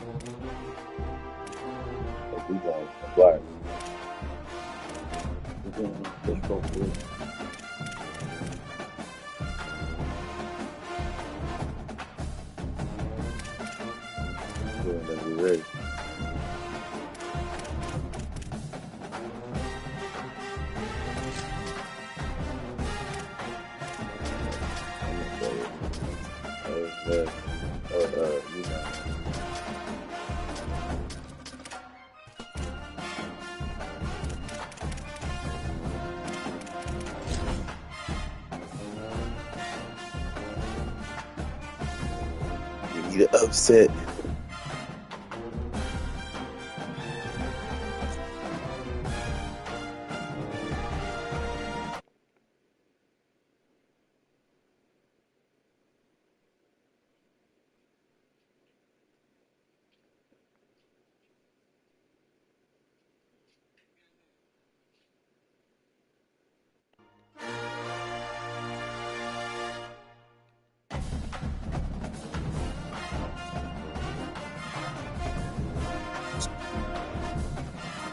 Like we going black. We going push go through. Feeling like we ready. I'm gonna show you. That. You know. We need an upset.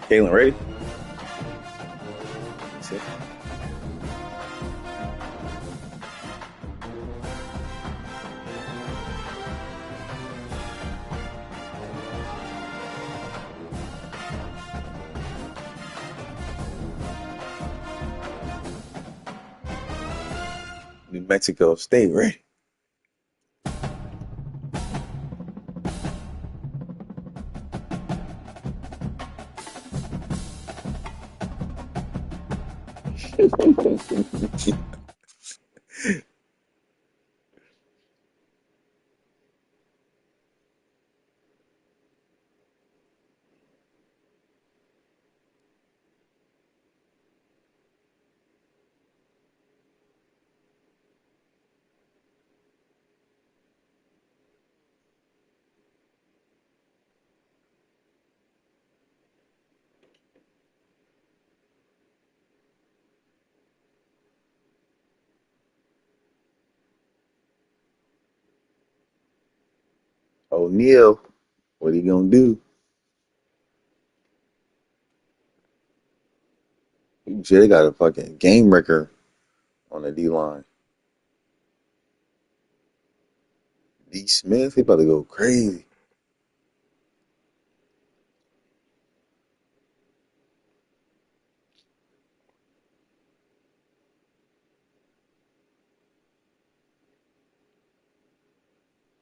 Kaylin, ready? That's it. New Mexico State, right? O'Neal, what he gonna do? Shit, they got a fucking game wrecker on the D line. D Smith, he about to go crazy.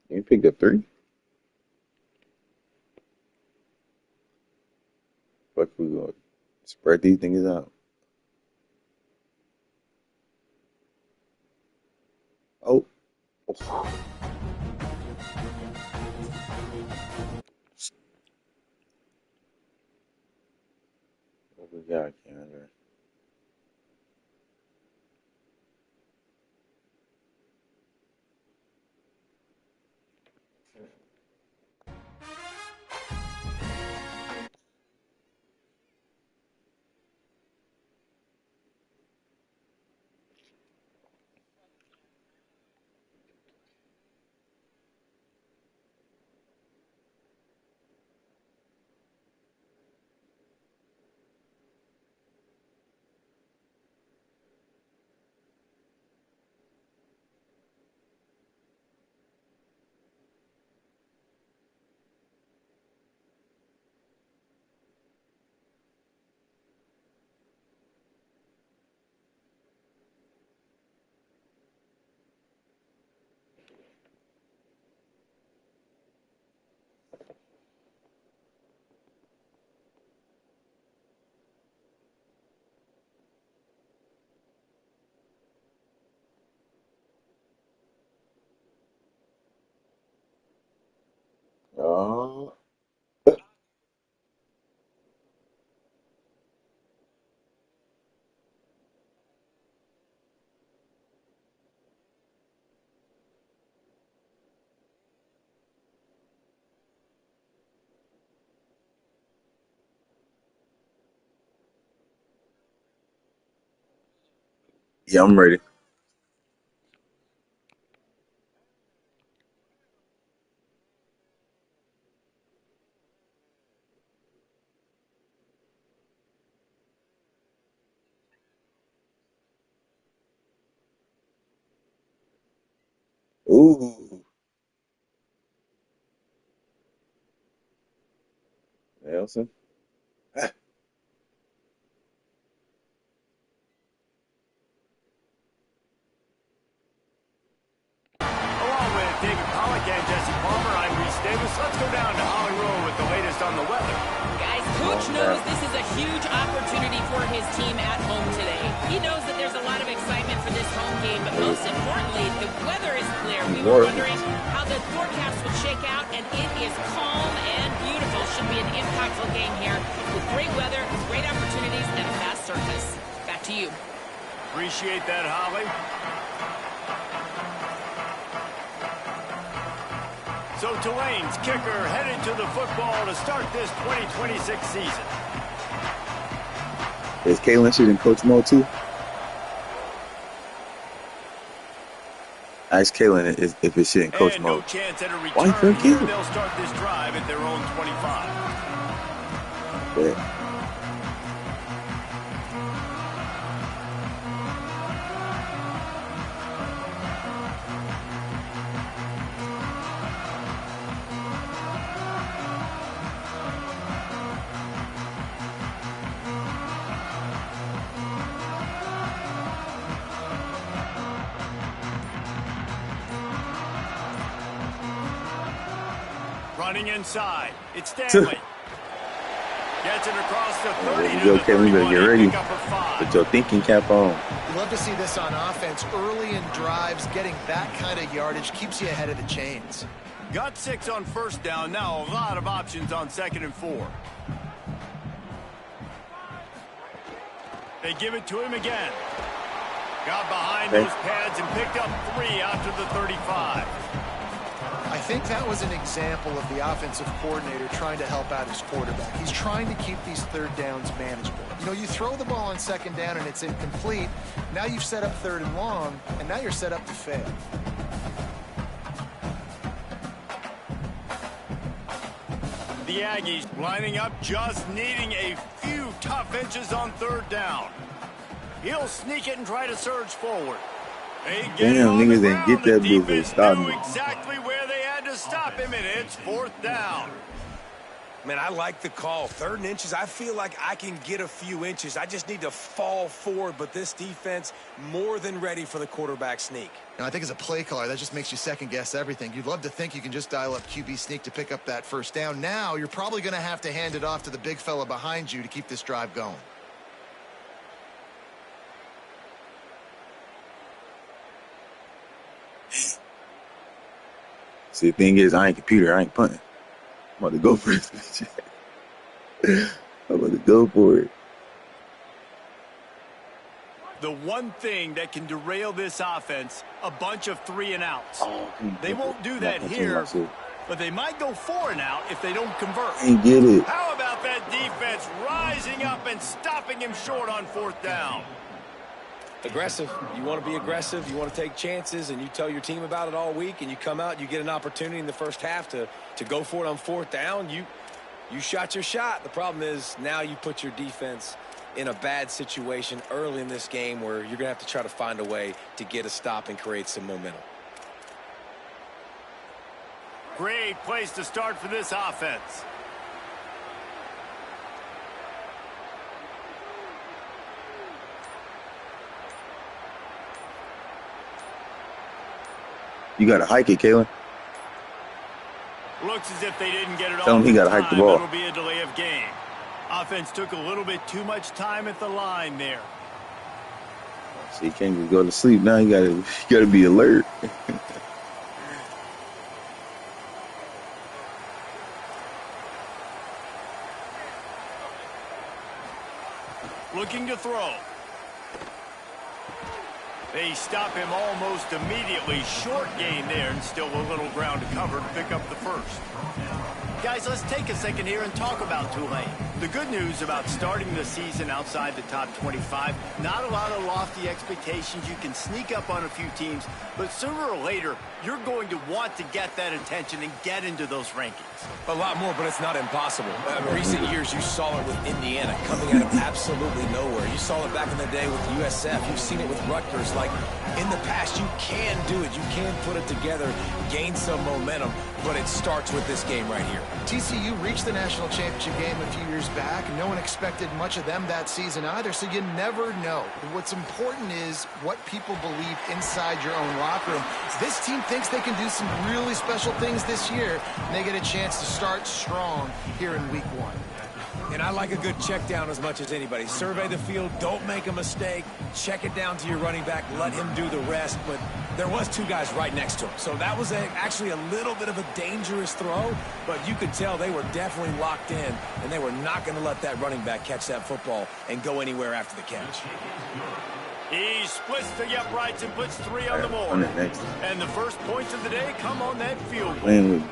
You picked up three? Fuck, we gonna spread these things out. Oh, what we got, Kendra? Oh, yeah, I'm ready. Ooh. Nelson. Ah, Along with David Pollock and Jesse Palmer, I'm Reese Davis. Let's go down to Hollywood with the latest on the weather. Guys, Coach knows this is a huge opportunity for his team at home today. He knows that there's a lot of excitement for this home game, but most importantly, the weather is clear. We were wondering how the forecast would shake out, and it is calm and beautiful. Should be an impactful game here with great weather, great opportunities, and a fast surface. Back to you. Appreciate that, Holly. So Tulane's kicker headed to the football to start this 2026 season. Is Kalen shooting Coach Mo too? Ask Kalen if it's shooting Coach And Mo. no chance at a Why return for here. Kalen? They'll start this drive at their own 25. Yeah. Running inside. It's Stanley. Gets it across the 30 There to you the go, Kevin. You better 31 get and ready. pick up a 5. Put your thinking cap on. You love to see this on offense. Early in drives, getting that kind of yardage keeps you ahead of the chains. Got 6 on first down. Now a lot of options on 2nd and 4. They give it to him again. Got behind those pads and picked up 3 out to the 35. I think that was an example of the offensive coordinator trying to help out his quarterback. He's trying to keep these third downs manageable. You know, you throw the ball on 2nd down and it's incomplete. Now you've set up 3rd and long, and now you're set up to fail. The Aggies lining up, just needing a few tough inches on 3rd down. He'll sneak it and try to surge forward. They get it Damn, on niggas the didn't ground. get that The bitch. They defense stopped knew me. exactly where they had to stop him, and it's 4th down. Man, I like the call. 3rd and inches, I feel like I can get a few inches. I just need to fall forward, but this defense more than ready for the quarterback sneak. You know, I think as a play caller, that just makes you second-guess everything. You'd love to think you can just dial up QB sneak to pick up that 1st down. Now you're probably going to have to hand it off to the big fella behind you to keep this drive going. See, the thing is, I ain't computer. I ain't punting. I'm about to go for this bitch. I'm about to go for it. The one thing that can derail this offense, a bunch of 3 and outs. They won't do that here, but they might go 4 and out if they don't convert. Ain't get it. How about that defense rising up and stopping him short on 4th down? Aggressive. You want to be aggressive. You want to take chances, and you tell your team about it all week, and you come out, you get an opportunity in the first half to go for it on 4th down. You shot your shot. The problem is now you put your defense in a bad situation early in this game where you're going to have to try to find a way to get a stop and create some momentum. Great place to start for this offense. You got to hike it, Kalen. Looks as if they didn't get it Tell all him he gotta hike the ball. It'll be a delay of game. Offense took a little bit too much time at the line there. So you can't just go to sleep now. You gotta be alert. Looking to throw. They stop him almost immediately. Short gain there, and still a little ground to cover to pick up the 1st. Guys, let's take a second here and talk about Tulan. The good news about starting the season outside the top 25, not a lot of lofty expectations. You can sneak up on a few teams, but sooner or later, you're going to want to get that attention and get into those rankings. A lot more, but it's not impossible. In recent years, you saw it with Indiana coming out of absolutely nowhere. You saw it back in the day with USF. You've seen it with Rutgers. Like, in the past, you can do it. You can put it together, gain some momentum, but it starts with this game right here. TCU reached the national championship game a few years back. No one expected much of them that season either, so you never know. What's important is what people believe inside your own locker room. This team thinks they can do some really special things this year, and they get a chance to start strong here in week 1. And I like a good check down as much as anybody. Survey the field, don't make a mistake, check it down to your running back, let him do the rest. But there was 2 guys right next to him, so that was actually a little bit of a dangerous throw, but you could tell they were definitely locked in, and they were not going to let that running back catch that football and go anywhere after the catch. He splits the uprights and puts 3 on the board. And the first points of the day come on that field goal.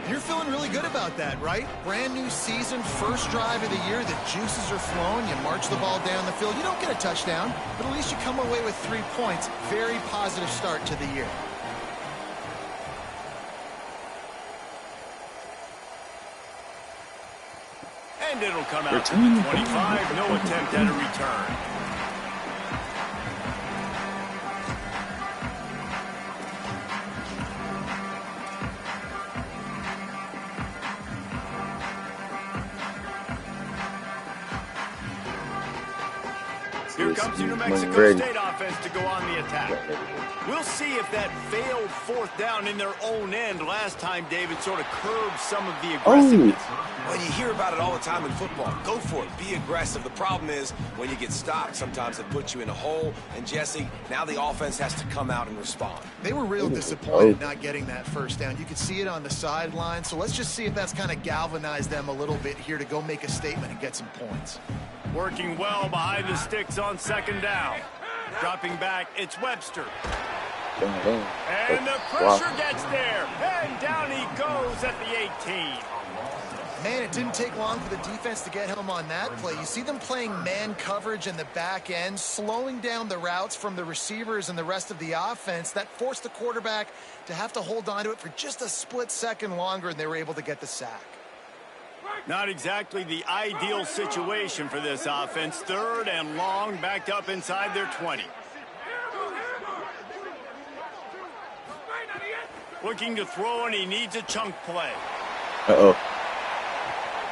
You're feeling really good about that, right? Brand new season, first drive of the year. The juices are flowing. You march the ball down the field. You don't get a touchdown, but at least you come away with 3 points. Very positive start to the year. And it'll come out to the 25. No attempt at a return. Here comes the New Mexico State offense to go on the attack. We'll see if that failed 4th down in their own end last time, David, sort of curbed some of the aggressiveness. Well, you hear about it all the time in football. Go for it. Be aggressive. The problem is when you get stopped, sometimes it puts you in a hole. And, Jesse, now the offense has to come out and respond. They were real disappointed not getting that first down. You could see it on the sideline. So let's just see if that's kind of galvanized them a little bit here to go make a statement and get some points. Working well behind the sticks on 2nd down. Dropping back, it's Webster. And the pressure gets there. And down he goes at the 18. Man, it didn't take long for the defense to get home on that play. You see them playing man coverage in the back end, slowing down the routes from the receivers and the rest of the offense. That forced the quarterback to have to hold on to it for just a split second longer, and they were able to get the sack. Not exactly the ideal situation for this offense. 3rd and long, backed up inside their 20. Looking to throw, and he needs a chunk play. Uh-oh.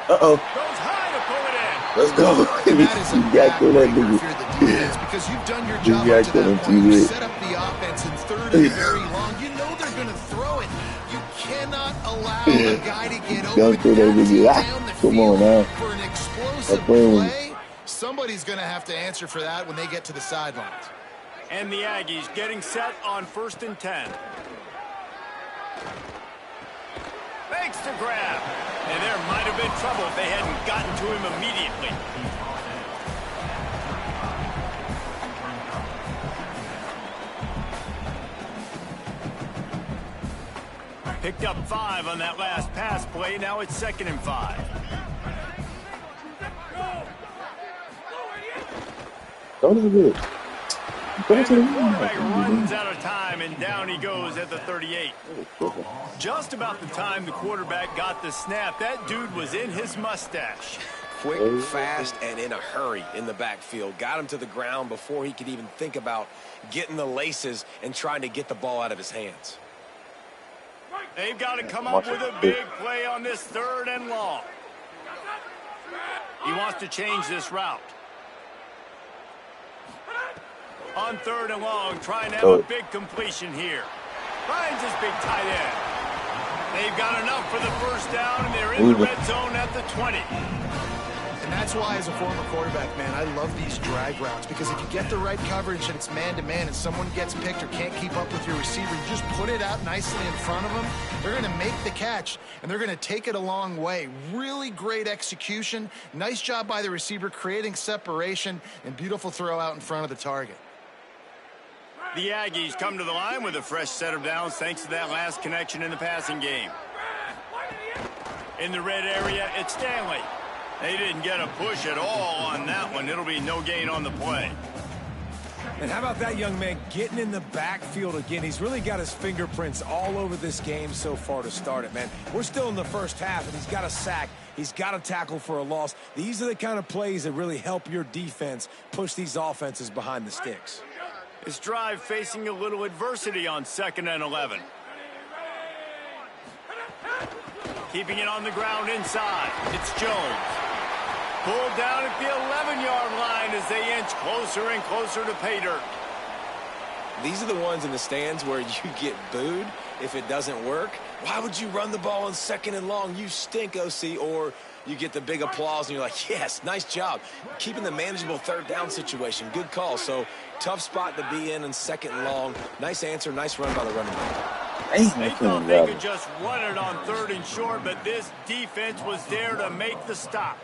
Goes high to pull it in. Let's go. And that is a bad breaker if you're the defense, because you've done your job up to that point. You set up the offense in 3rd and very long. You know they're going to throw it. You cannot allow a guy to get open down the field for an explosive play. Somebody's going to have to answer for that when they get to the sidelines. And the Aggies getting set on 1st and 10. Makes the grab. And there might have been trouble if they hadn't gotten to him immediately. Picked up 5 on that last pass play. Now it's 2nd and 5. Don't do it. And the quarterback runs out of time, and down he goes at the 38. Just about the time the quarterback got the snap, that dude was in his mustache. Quick, fast, and in a hurry in the backfield. Got him to the ground before he could even think about getting the laces and trying to get the ball out of his hands. They've got to come up with a big play on this 3rd and long. He wants to change this route. On 3rd and long, trying to have a big completion here. Finds his big tight end. They've got enough for the first down, and they're in the red zone at the 20. And that's why, as a former quarterback, man, I love these drag routes, because if you get the right coverage and it's man-to-man and someone gets picked or can't keep up with your receiver, you just put it out nicely in front of them. They're going to make the catch, and they're going to take it a long way. Really great execution. Nice job by the receiver creating separation, and beautiful throw out in front of the target. The Aggies come to the line with a fresh set of downs thanks to that last connection in the passing game. In the red area, it's Stanley. They didn't get a push at all on that one. It'll be no gain on the play. And how about that young man getting in the backfield again? He's really got his fingerprints all over this game so far to start it, man. We're still in the first half, and he's got a sack. He's got a tackle for a loss. These are the kind of plays that really help your defense push these offenses behind the sticks. This drive facing a little adversity on 2nd and 11. Keeping it on the ground inside. It's Jones. Pulled down at the 11-yard line as they inch closer and closer to pay dirt. These are the ones in the stands where you get booed if it doesn't work. Why would you run the ball on 2nd and long? You stink, OC. Or you get the big applause and you're like, yes, nice job. Keeping the manageable 3rd down situation. Good call. So tough spot to be in 2nd and long. Nice answer, nice run by the running back. They thought they could just run it on 3rd and short, but this defense was there to make the stop.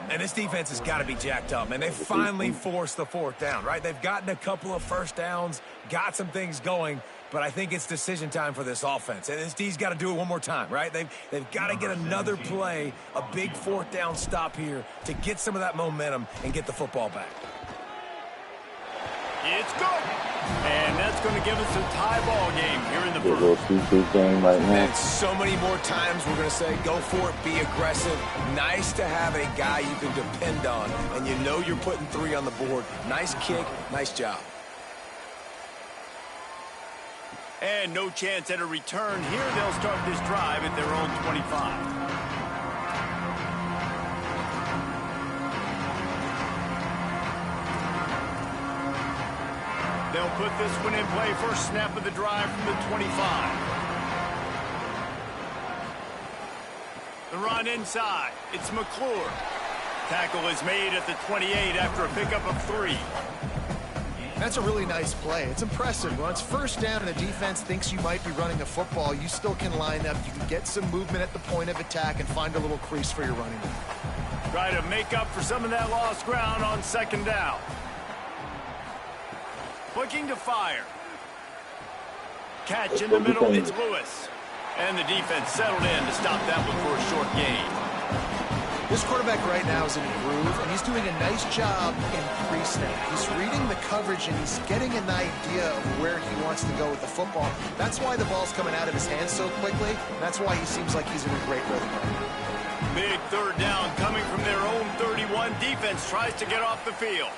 And this defense has got to be jacked up, man. They finally forced the 4th down, right? They've gotten a couple of 1st downs, got some things going, but I think it's decision time for this offense. And this D's got to do it one more time, right? They've got to get another play, a big 4th down stop here to get some of that momentum and get the football back. It's good. And that's going to give us a tie ball game here in the first. Game right now. And so many more times we're going to say, go for it, be aggressive. Nice to have a guy you can depend on, and you know you're putting 3 on the board. Nice kick, nice job. And no chance at a return here. They'll start this drive at their own 25. They'll put this one in play. First snap of the drive from the 25. The run inside. It's McClure. Tackle is made at the 28 after a pickup of 3. That's a really nice play. It's impressive. When it's 1st down and the defense thinks you might be running a football, you still can line up. You can get some movement at the point of attack and find a little crease for your running back. Try to make up for some of that lost ground on 2nd down. Looking to fire. Catch in the middle, it's Lewis. And the defense settled in to stop that one for a short gain. This quarterback right now is in a groove, and he's doing a nice job in pre-snap. He's reading the coverage, and he's getting an idea of where he wants to go with the football. That's why the ball's coming out of his hands so quickly, and that's why he seems like he's in a great rhythm. Big 3rd down coming from their own 31. Defense tries to get off the field.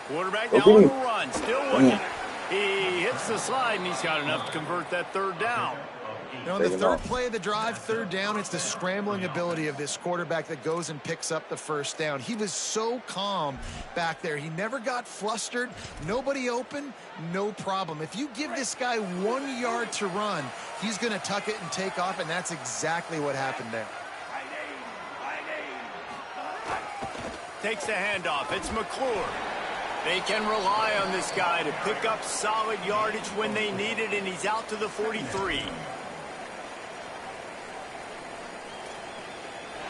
Quarterback now on the run, still looking. He hits the slide, and he's got enough to convert that 3rd down. Now, on the 3rd play of the drive, 3rd down, it's the scrambling ability of this quarterback that goes and picks up the 1st down. He was so calm back there. He never got flustered. Nobody open, no problem. If you give this guy 1 yard to run, he's going to tuck it and take off, and that's exactly what happened there. Takes the handoff. It's McClure. They can rely on this guy to pick up solid yardage when they need it, and he's out to the 43.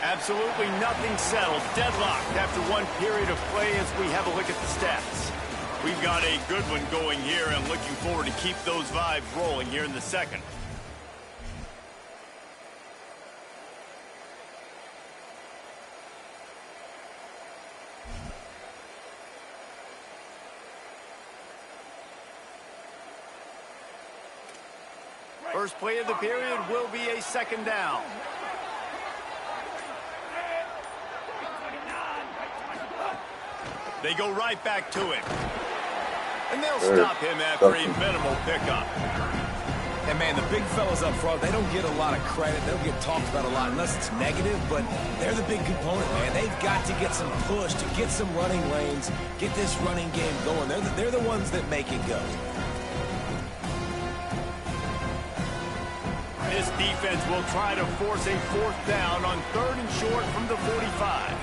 Absolutely nothing settled. Deadlocked after one period of play as we have a look at the stats. We've got a good one going here, and looking forward to keep those vibes rolling here in the 2nd. First play of the period will be a 2nd down. They go right back to him. And they'll stop him after a minimal pickup. And, man, the big fellas up front, they don't get a lot of credit. They don't get talked about a lot unless it's negative, but they're the big component, man. They've got to get some push, to get some running lanes, get this running game going. They're the ones that make it go. This defense will try to force a 4th down on 3rd and short from the 45.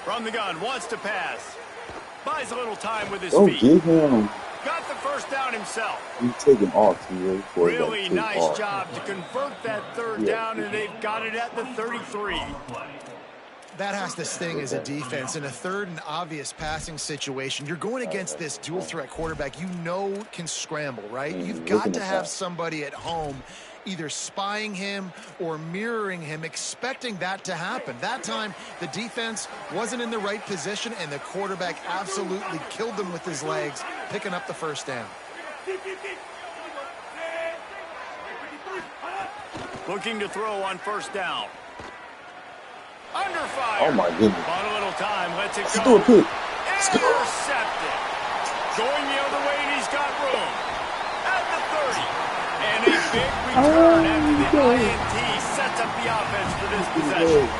From the gun, wants to pass. Buys a little time with his feet. Give him. Got the 1st down himself. He's taking off too. Really nice job to convert that 3rd down, and they've got it at the 33. That has to sting as a defense. In a third and obvious passing situation, you're going against this dual threat quarterback you know can scramble, right? You've got to have somebody at home either spying him or mirroring him, expecting that to happen. That time, the defense wasn't in the right position, and the quarterback absolutely killed them with his legs, picking up the first down. Looking to throw on first down. Under fire. Oh, my goodness. On a little time, lets it Let's go. do a pick. Intercepted. Going the other way, and he's got room. At the 30. And a big return after the INT sets up the offense for this possession.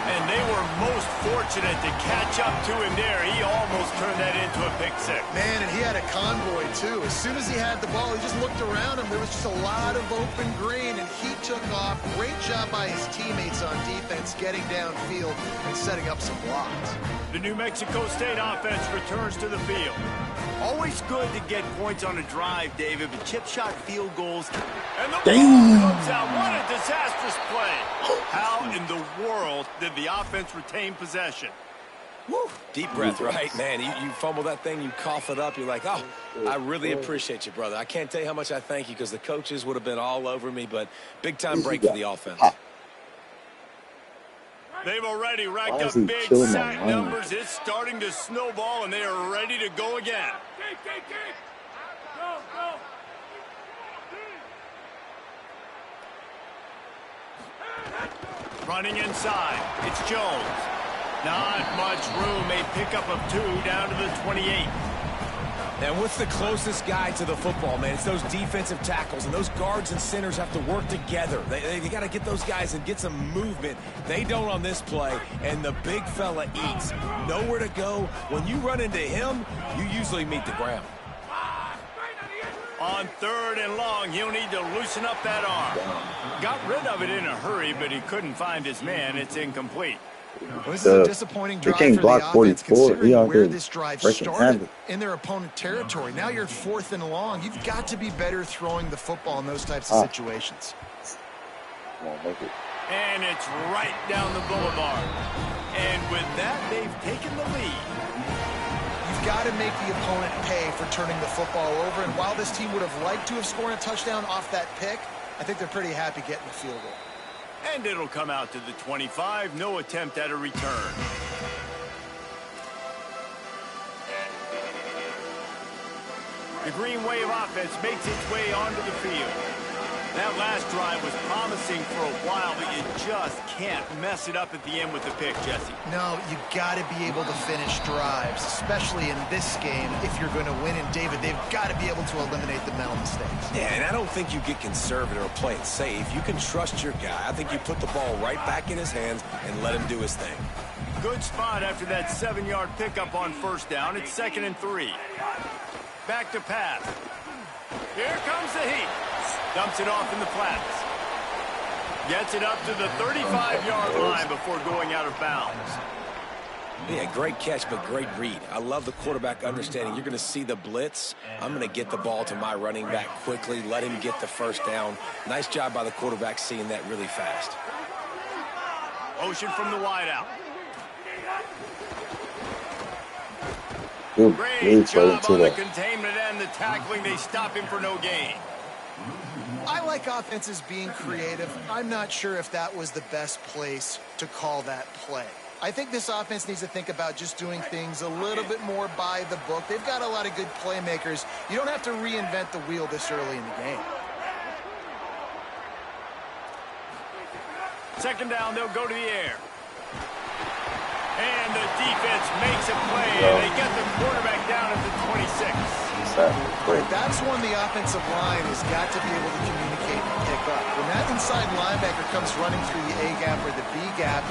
And they were most fortunate to catch up to him there. He almost turned that into a pick six. Man, and he had a convoy, too. As soon as he had the ball, he just looked around him. There was just a lot of open green, and he took off. Great job by his teammates on defense, getting downfield and setting up some blocks. The New Mexico State offense returns to the field. Always good to get points on a drive, David, but chip shot field goals. And the ball comes out. What a disastrous play. How in the world did the offense retain possession? Woo. Deep breath, right? Man, you fumble that thing, you cough it up, you're like, oh, I really appreciate you, brother. I can't tell you how much I thank you because the coaches would have been all over me, but big-time break for the offense. They've already racked up big sack numbers. It's starting to snowball, and they are ready to go again. Running inside, it's Jones. Not much room, a pickup of 2 down to the 28. And what's the closest guy to the football, man? It's those defensive tackles, and those guards and centers have to work together. They got to get those guys and get some movement. They don't on this play, and the big fella eats. Nowhere to go. When you run into him, you usually meet the ground. On 3rd and long, he'll need to loosen up that arm. Got rid of it in a hurry, but he couldn't find his man. It's incomplete. Well, this is a disappointing drive for the offense, considering where this drive started in their opponent territory. Now you're 4th and long. You've got to be better throwing the football in those types of situations. And it's right down the boulevard. And with that, they've taken the lead. You've got to make the opponent pay for turning the football over. And while this team would have liked to have scored a touchdown off that pick, I think they're pretty happy getting the field goal. And it'll come out to the 25. No attempt at a return. The Green Wave offense makes its way onto the field. That last drive was promising for a while, but you just can't mess it up at the end with the pick, Jesse. No, you got to be able to finish drives, especially in this game. If you're going to win, and David, they've got to be able to eliminate the mental mistakes. Yeah, and I don't think you get conservative or play it safe. You can trust your guy. I think you put the ball right back in his hands and let him do his thing. Good spot after that 7-yard pickup on 1st down. It's 2nd and 3. Back to pass. Here comes the heat. Dumps it off in the flats. Gets it up to the 35-yard line before going out of bounds. Yeah, great catch, but great read. I love the quarterback understanding. You're going to see the blitz. I'm going to get the ball to my running back quickly, let him get the first down. Nice job by the quarterback seeing that really fast. Motion from the wideout. Great job on the containment and the tackling. They stop him for no gain. I like offenses being creative. I'm not sure if that was the best place to call that play. I think this offense needs to think about just doing things a little bit more by the book. They've got a lot of good playmakers. You don't have to reinvent the wheel this early in the game. 2nd down, they'll go to the air. And the defense makes a play, and they get the quarterback down at the 26. That's when the offensive line has got to be able to communicate and pick up. When that inside linebacker comes running through the A-gap or the B-gap,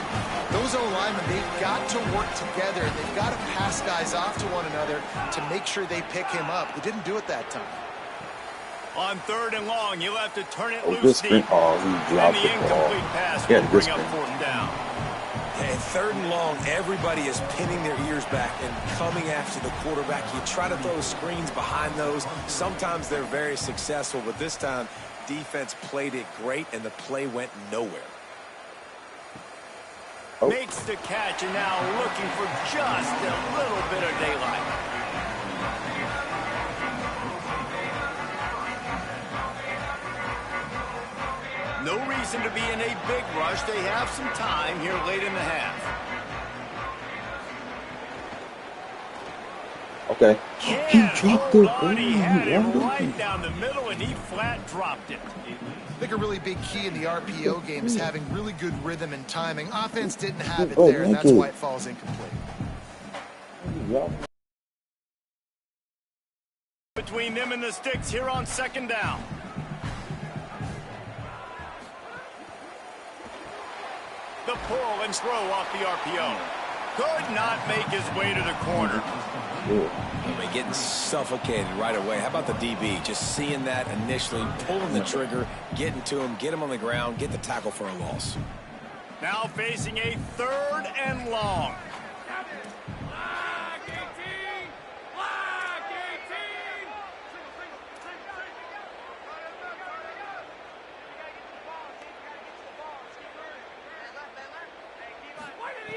those O-linemen, they've got to work together. They've got to pass guys off to one another to make sure they pick him up. They didn't do it that time. On 3rd and long, you'll have to turn it loose deep. And the incomplete pass will bring up 4th down. And 3rd and long, everybody is pinning their ears back and coming after the quarterback. You try to throw screens behind those. Sometimes they're very successful, but this time, defense played it great, and the play went nowhere. Makes the catch and now looking for just a little bit of daylight. No reason to be in a big rush. They have some time here late in the half. Okay. He dropped it. Oh, he had it right down the middle, and he flat dropped it. I think a really big key in the RPO game is having really good rhythm and timing. Offense didn't have it there, and that's why it falls incomplete. Between them and the sticks here on second down. The pull and throw off the RPO. Could not make his way to the corner. Getting suffocated right away. How about the DB? Just seeing that initially, pulling the trigger, getting to him, get him on the ground, get the tackle for a loss. Now facing a 3rd and long.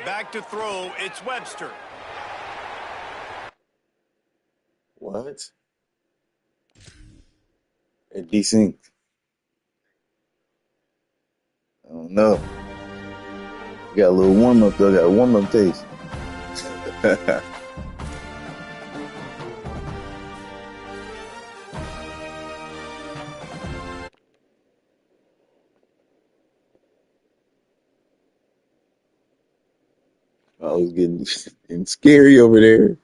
Back to throw, it's Webster. What? It desynced. I don't know. You got a little warm up though. Got a warm up taste. I was getting scary over there.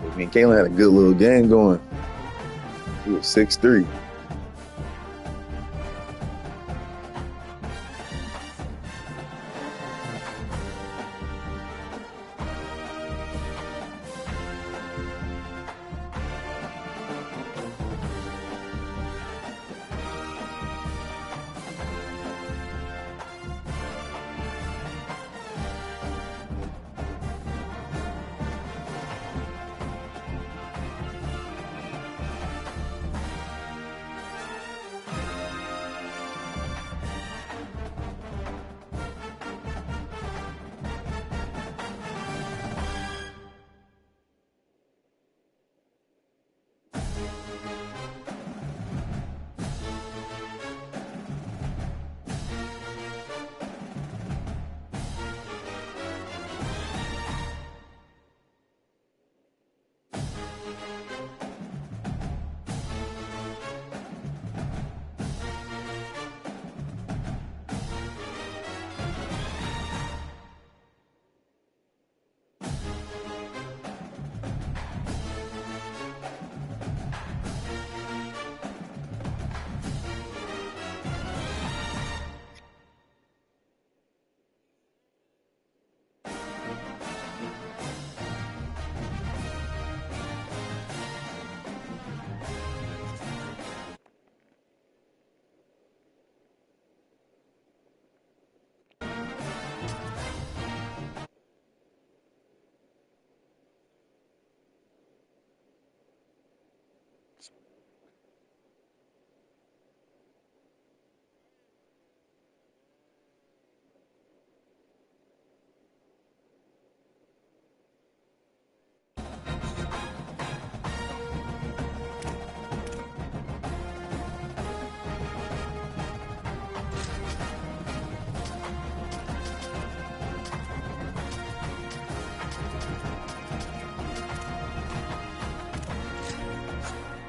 I mean, Kalen had a good little game going. He was 6'3".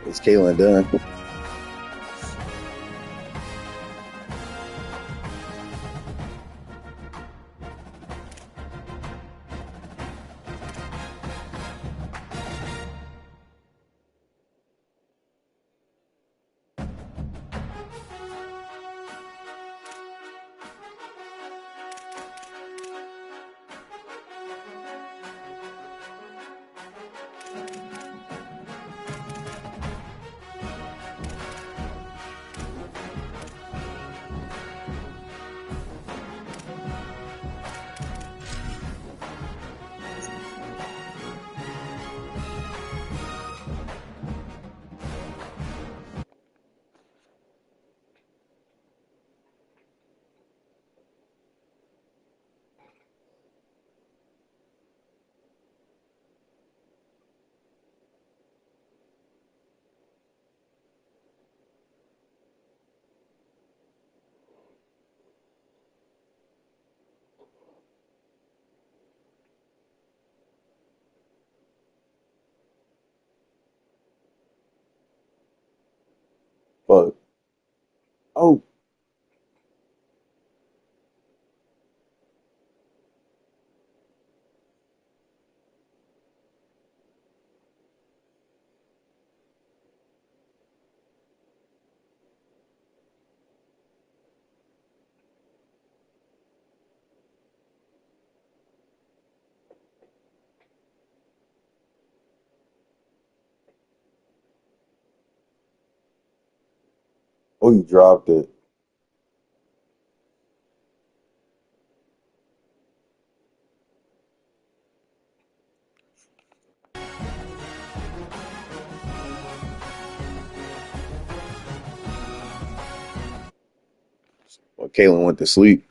Is Kalen done? Fuck. Oh. Oh, you dropped it. Well, Kalen went to sleep.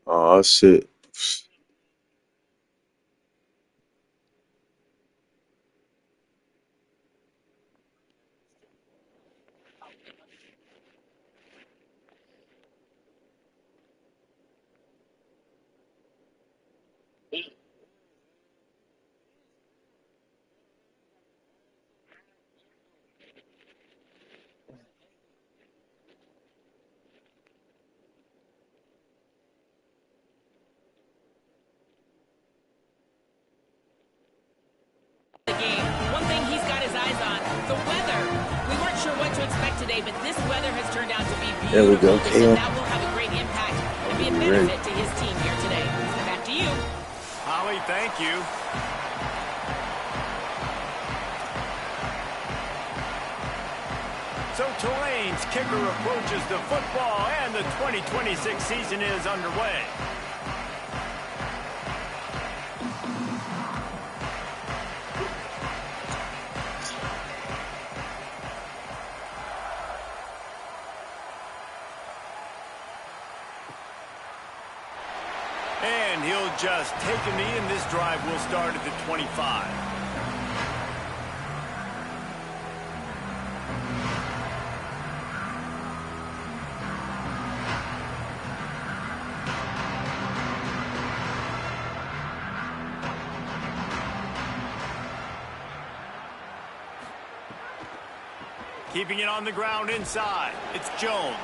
Oh, shit. The game. One thing he's got his eyes on, the weather. We weren't sure what to expect today, but this weather has turned out to be There we beautiful. go, They said Kalen. that will have a great impact and be a Great. benefit to his team here today. Back to you. Holly, thank you. So Tulane's kicker approaches the football, and the 2026 season is underway. And he'll just take a knee, and this drive will start at the 25. Keeping it on the ground inside. It's Jones.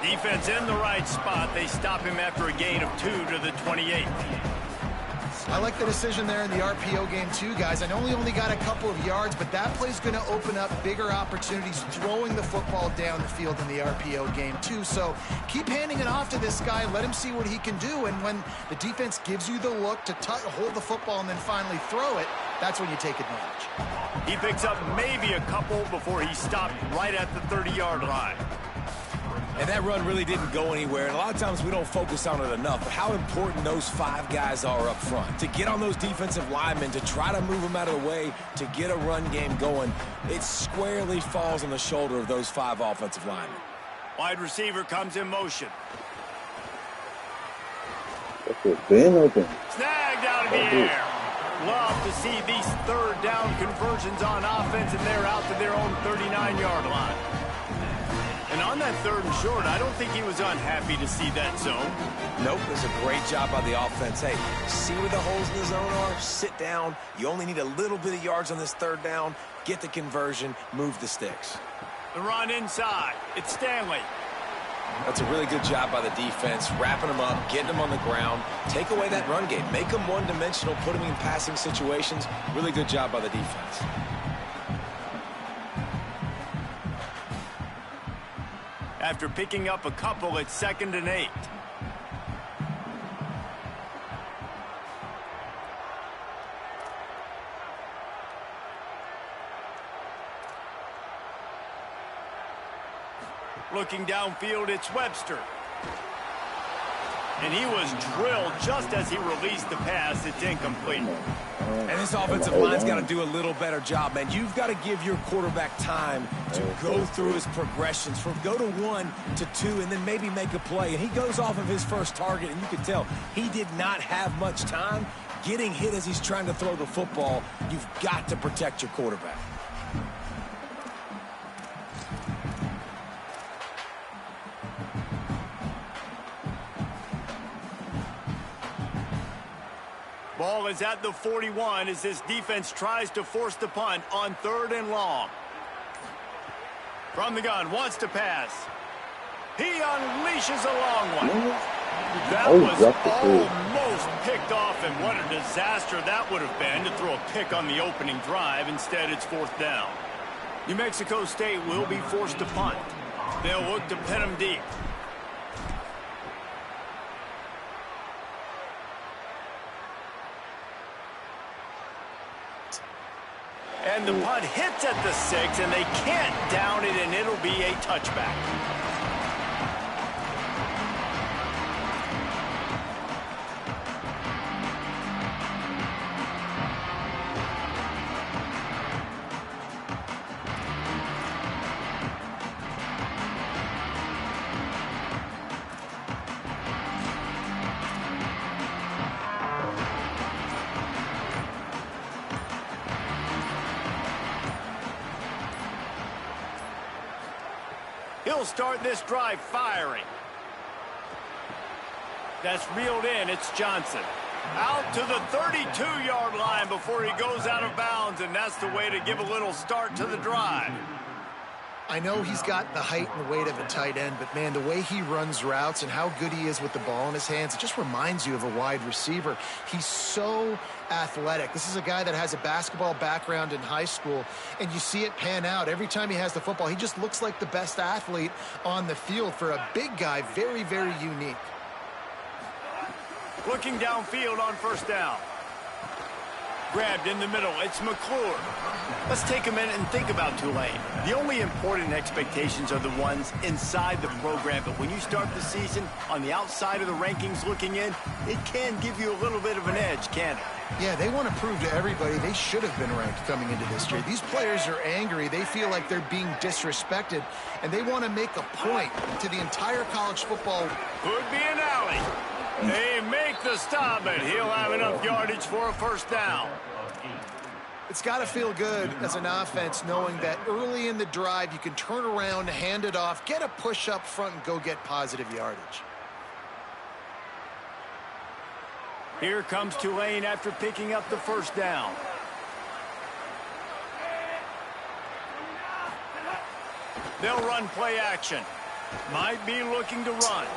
Defense in the right spot. They stop him after a gain of 2 to the 28. I like the decision there in the RPO game too, guys. I know he only got a couple of yards, but that play's going to open up bigger opportunities throwing the football down the field in the RPO game too. So keep handing it off to this guy. Let him see what he can do. And when the defense gives you the look to hold the football and then finally throw it, that's when you take advantage. He picks up maybe a couple before he stopped right at the 30-yard line. And that run really didn't go anywhere. And a lot of times we don't focus on it enough. But how important those 5 guys are up front. To get on those defensive linemen, to try to move them out of the way, to get a run game going, it squarely falls on the shoulder of those 5 offensive linemen. Wide receiver comes in motion. That's it. Been open. Snagged out of the air. Love to see these third down conversions on offense, and they're out to their own 39-yard line. And on that 3rd and short, I don't think he was unhappy to see that zone. Nope, it was a great job by the offense. Hey, see where the holes in the zone are? Sit down. You only need a little bit of yards on this 3rd down. Get the conversion. Move the sticks. The run inside. It's Stanley. That's a really good job by the defense, wrapping them up, getting them on the ground. Take away that run game. Make them one-dimensional, put them in passing situations. Really good job by the defense. After picking up a couple, it's 2nd and 8. Looking downfield, it's Webster. And he was drilled just as he released the pass. It's incomplete. And this offensive line's got to do a little better job, man. You've got to give your quarterback time to go through his progressions from go to 1 to 2 and then maybe make a play. And he goes off of his first target, and you can tell he did not have much time getting hit as he's trying to throw the football. You've got to protect your quarterback. Ball is at the 41 as this defense tries to force the punt on 3rd and long. From the gun, wants to pass. He unleashes a long one. That was almost picked off, and what a disaster that would have been to throw a pick on the opening drive. Instead, it's 4th down. New Mexico State will be forced to punt. They'll look to pin them deep. And the punt hits at the 6, and they can't down it, and it'll be a touchback. He'll start this drive firing. That's reeled in. It's Johnson. Out to the 32-yard line before he goes out of bounds, and that's the way to give a little start to the drive. I know he's got the height and the weight of a tight end, but, man, the way he runs routes and how good he is with the ball in his hands, it just reminds you of a wide receiver. He's so athletic. This is a guy that has a basketball background in high school, and you see it pan out. Every time he has the football, he just looks like the best athlete on the field. For a big guy, very, very unique. Looking downfield on 1st down. Grabbed in the middle. It's McClure. Let's take a minute and think about Tulane. The only important expectations are the ones inside the program, but when you start the season on the outside of the rankings looking in, it can give you a little bit of an edge, can't it? Yeah, they want to prove to everybody they should have been ranked coming into this year. These players are angry. They feel like they're being disrespected, and they want to make a point to the entire college football. Could be an alley. They make the stop, but he'll have enough yardage for a 1st down. It's got to feel good as an offense knowing that early in the drive you can turn around, hand it off, get a push up front, and go get positive yardage. Here comes Tulane after picking up the 1st down. They'll run play action. Might be looking to run.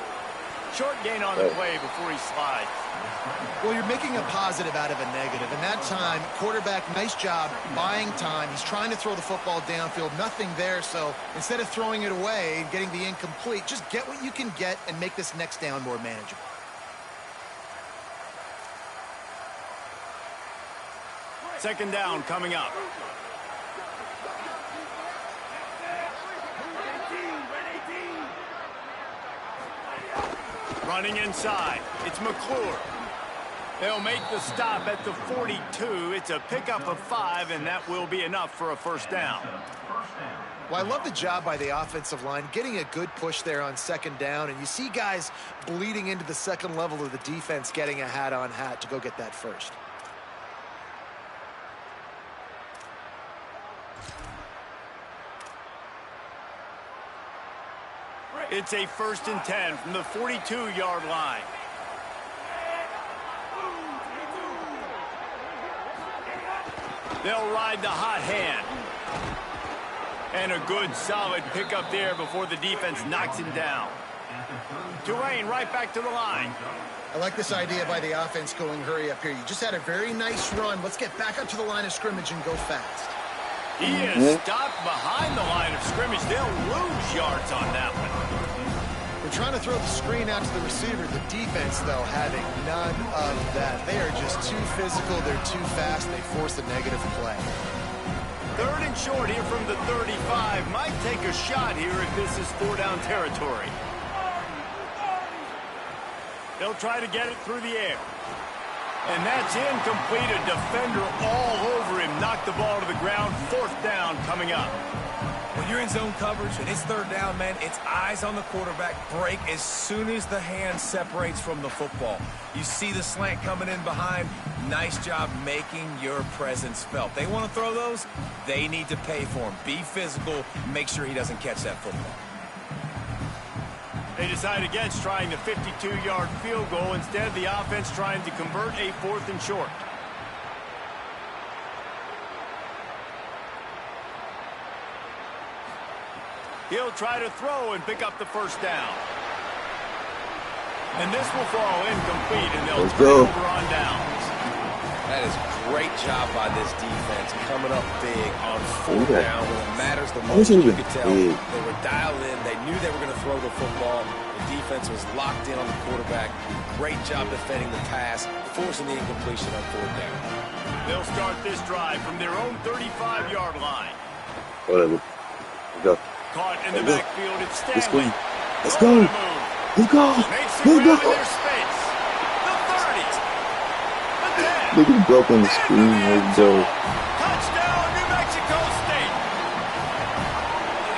Short gain on the play before he slides. Well, you're making a positive out of a negative. And that time, quarterback, nice job buying time. He's trying to throw the football downfield. Nothing there. So instead of throwing it away and getting the incomplete, just get what you can get and make this next down more manageable. Second down coming up. Running inside. It's McClure. They'll make the stop at the 42. It's a pickup of 5, and that will be enough for a 1st down. Well, I love the job by the offensive line, getting a good push there on 2nd down, and you see guys bleeding into the second level of the defense, getting a hat-on-hat to go get that first. It's a 1st and 10 from the 42-yard line. They'll ride the hot hand. And a good, solid pickup there before the defense knocks him down. Tulane right back to the line. I like this idea by the offense going hurry up here. You just had a very nice run. Let's get back up to the line of scrimmage and go fast. He is stopped behind the line of scrimmage. They'll lose yards on that one. They're trying to throw the screen out to the receiver. The defense, though, having none of that. They are just too physical. They're too fast. They force a negative play. 3rd and short here from the 35. Might take a shot here if this is 4-down territory. They'll try to get it through the air. And that's incomplete. A defender all over him. Knocked the ball to the ground. 4th down coming up. When you're in zone coverage and it's 3rd down, man, it's eyes on the quarterback. Break as soon as the hand separates from the football. You see the slant coming in behind. Nice job making your presence felt. They want to throw those. They need to pay for them. Be physical. Make sure he doesn't catch that football. They decide against trying the 52-yard field goal. Instead, the offense trying to convert a 4th and short. He'll try to throw and pick up the first down. And this will fall incomplete, and they'll turn it over on downs. That is a great job by this defense, coming up big on 4th down when it matters the most. You could tell they were dialed in. They knew they were going to throw the football. The defense was locked in on the quarterback. Great job defending the pass, forcing the incompletion on 4th down. They'll start this drive from their own 35-yard line. Whatever. Go. Caught in the backfield, it's Stanley. Let's go. Let's go. Makes the grab in their space. The 30. The 10. Look at broke on the screen. Let's go. Touchdown, New Mexico State.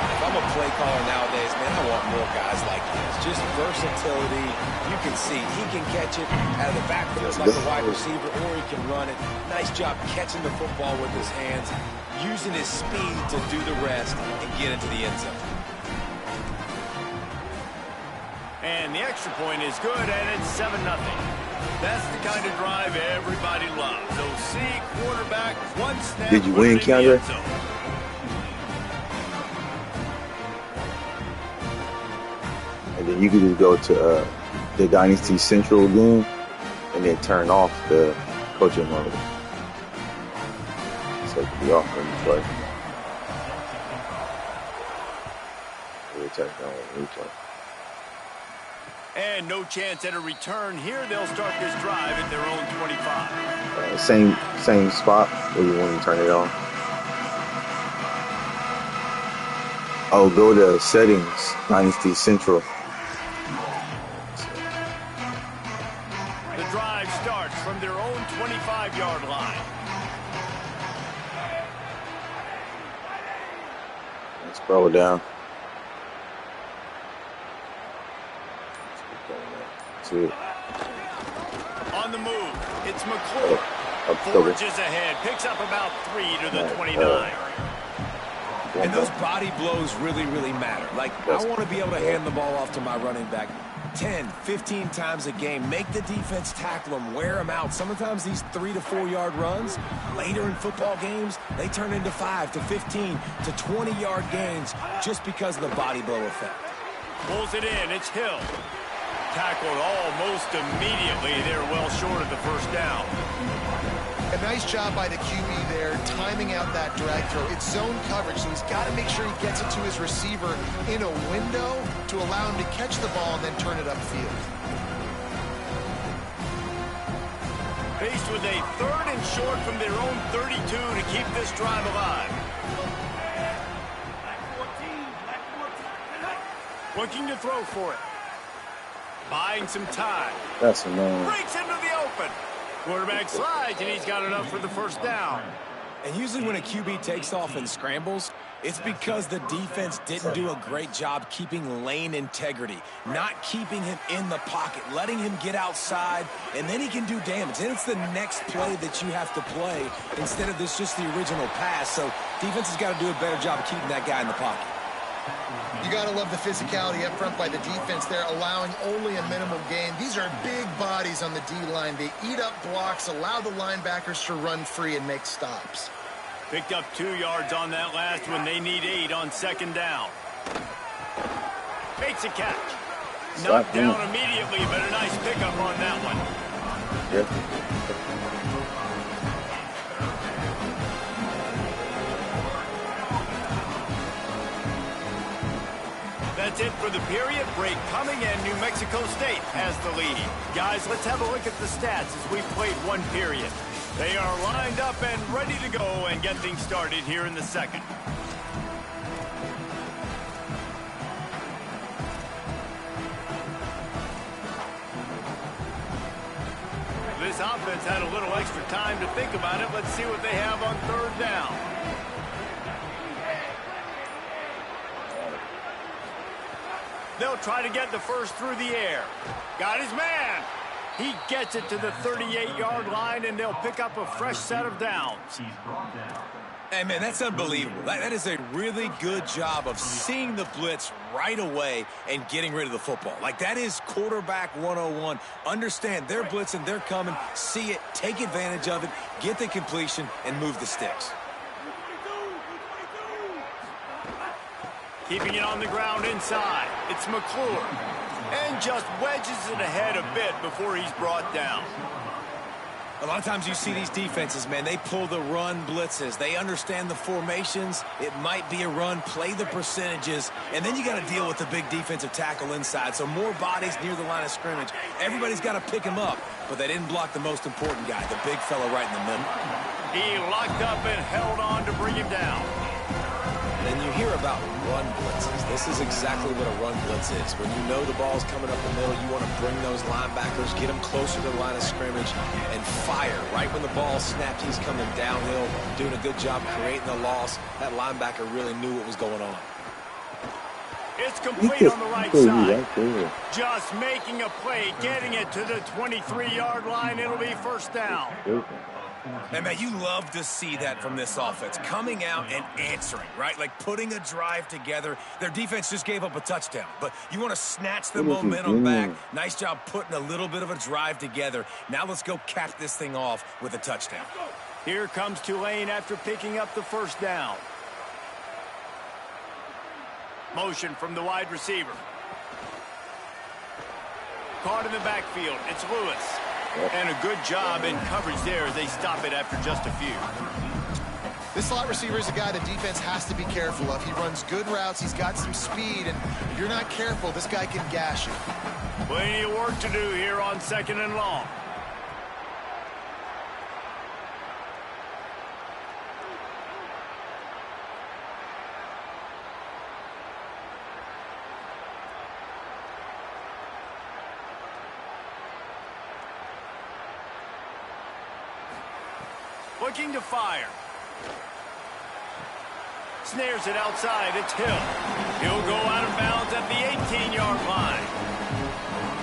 If I'm a play caller nowadays, man, I want more guys like this. Just versatility. You can see he can catch it out of the backfield like a wide receiver, or he can run it. Nice job catching the football with his hands, using his speed to do the rest and get into the end zone. And the extra point is good, and it's 7-0. That's the kind of drive everybody loves. OC, quarterback, one snap. Did you win, Ncaa? And then you could just go to the Dynasty Central game and then turn off the coaching mode. So it could be off when you play. Replay. And no chance at a return here. They'll start this drive at their own 25. Same spot where you want to turn it on. Oh, go to settings, Dynasty Central. The drive starts from their own 25-yard line. Let's scroll down. On the move, it's McClure. Forges ahead, picks up about 3 to the 29. And those body blows really, really matter. Like, I want to be able to hand the ball off to my running back 10, 15 times a game. Make the defense tackle them, wear them out. Sometimes these 3 to 4 yard runs, later in football games, they turn into 5 to 15 to 20-yard gains just because of the body blow effect. Pulls it in, it's Hill. Tackled almost immediately. They're well short of the first down. A nice job by the QB there, timing out that drag throw. It's zone coverage, so he's got to make sure he gets it to his receiver in a window to allow him to catch the ball and then turn it upfield. Faced with a 3rd and short from their own 32 to keep this drive alive. Looking to throw for it. Buying some time. That's annoying. Breaks into the open. Quarterback slides, and he's got enough for the first down. And usually when a QB takes off and scrambles, it's because the defense didn't do a great job keeping lane integrity, not keeping him in the pocket, letting him get outside, and then he can do damage. And it's the next play that you have to play instead of this just the original pass. So defense has got to do a better job of keeping that guy in the pocket. You got to love the physicality up front by the defense there, allowing only a minimum gain. These are big bodies on the D-line. They eat up blocks, allow the linebackers to run free and make stops. Picked up 2 yards on that last one. They need 8 on 2nd down. Makes a catch. Knocked down immediately, but a nice pickup on that one. Yeah. That's it for the period. Break coming, and New Mexico State has the lead. Guys, let's have a look at the stats as we've played 1 period. They are lined up and ready to go and get things started here in the second. This offense had a little extra time to think about it. Let's see what they have on 3rd down. They'll try to get the first through the air. Got his man. He gets it to the 38-yard line, and they'll pick up a fresh set of downs. Hey, man, that's unbelievable. That is a really good job of seeing the blitz right away and getting rid of the football. Like, that is quarterback 101. Understand they're blitzing, they're coming, see it, take advantage of it, get the completion, and move the sticks. Keeping it on the ground inside. It's McClure. And just wedges it ahead a bit before he's brought down. A lot of times you see these defenses, man, they pull the run blitzes. They understand the formations. It might be a run, play the percentages, and then you got to deal with the big defensive tackle inside. So more bodies near the line of scrimmage. Everybody's got to pick him up, but they didn't block the most important guy, the big fella right in the middle. He locked up and held on to bring him down. And you hear about run blitzes. This is exactly what a run blitz is. When you know the ball's coming up the middle, you want to bring those linebackers, get them closer to the line of scrimmage, and fire. Right when the ball snapped, he's coming downhill, doing a good job creating the loss. That linebacker really knew what was going on. It's complete on the right side. Just making a play, getting it to the 23-yard line. It'll be first down. And, man, you love to see that from this offense, coming out and answering, right? Like putting a drive together. Their defense just gave up a touchdown, but you want to snatch the momentum back. Nice job putting a little bit of a drive together. Now let's go cap this thing off with a touchdown. Here comes Tulan after picking up the first down. Motion from the wide receiver. Caught in the backfield. It's Lewis. And a good job in coverage there as they stop it after just a few. This slot receiver is a guy the defense has to be careful of. He runs good routes. He's got some speed, and if you're not careful, this guy can gash you. Plenty of work to do here on 2nd and long. Looking to fire. Snares it outside. It's Hill. He'll go out of bounds at the 18-yard line.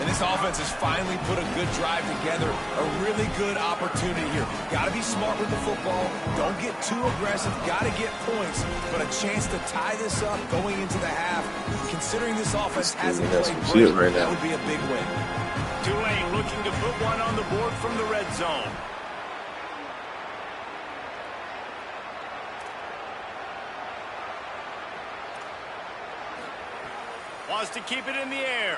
And this offense has finally put a good drive together. A really good opportunity here. Got to be smart with the football. Don't get too aggressive. Got to get points. But a chance to tie this up going into the half. Considering this offense hasn't played great, that would be a big win. Tulan looking to put one on the board from the red zone. Wants to keep it in the air.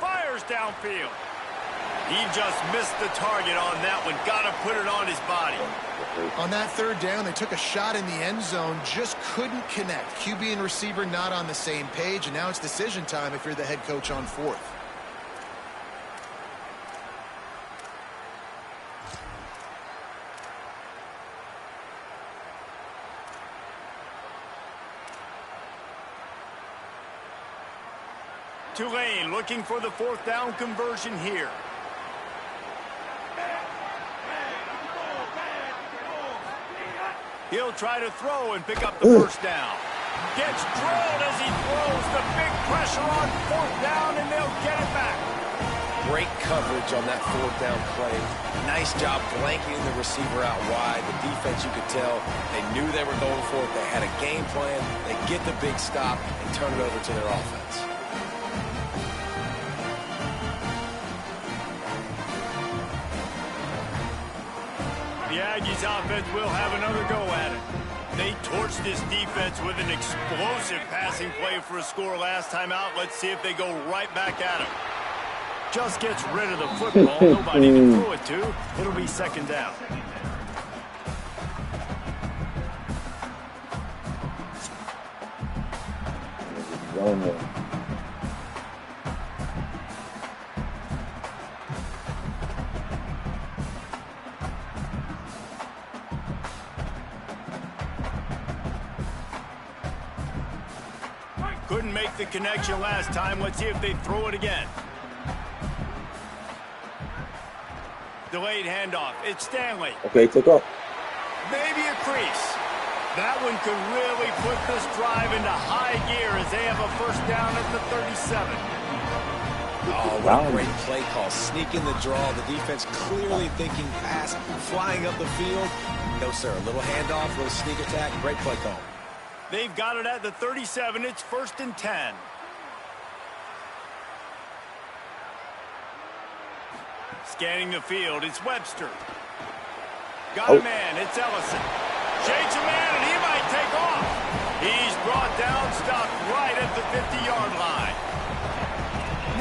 Fires downfield. He just missed the target on that one. Got to put it on his body. On that third down, they took a shot in the end zone, just couldn't connect. QB and receiver not on the same page, and now it's decision time if you're the head coach on 4th. Tulan looking for the 4th down conversion here. He'll try to throw and pick up the first down. Gets drilled as he throws. The big pressure on 4th down, and they'll get it back. Great coverage on that 4th down play. Nice job blanketing the receiver out wide. The defense, you could tell, they knew they were going for it. They had a game plan. They get the big stop and turn it over to their offense. The Aggies offense will have another go at it. They torched this defense with an explosive passing play for a score last time out. Let's see if they go right back at him. Just gets rid of the football. Nobody to throw it to. It'll be 2nd down. Couldn't make the connection last time. Let's see if they throw it again. Delayed handoff. It's Stanley. Okay, took off. Maybe a crease. That one could really put this drive into high gear as they have a first down at the 37. Oh, what a great play call. Sneaking the draw. The defense clearly thinking pass, flying up the field. No, sir. A little handoff, a little sneak attack. Great play call. They've got it at the 37. It's 1st and 10. Scanning the field, it's Webster. Got a man, it's Ellison. Shakes a man, and he might take off. He's brought down, stopped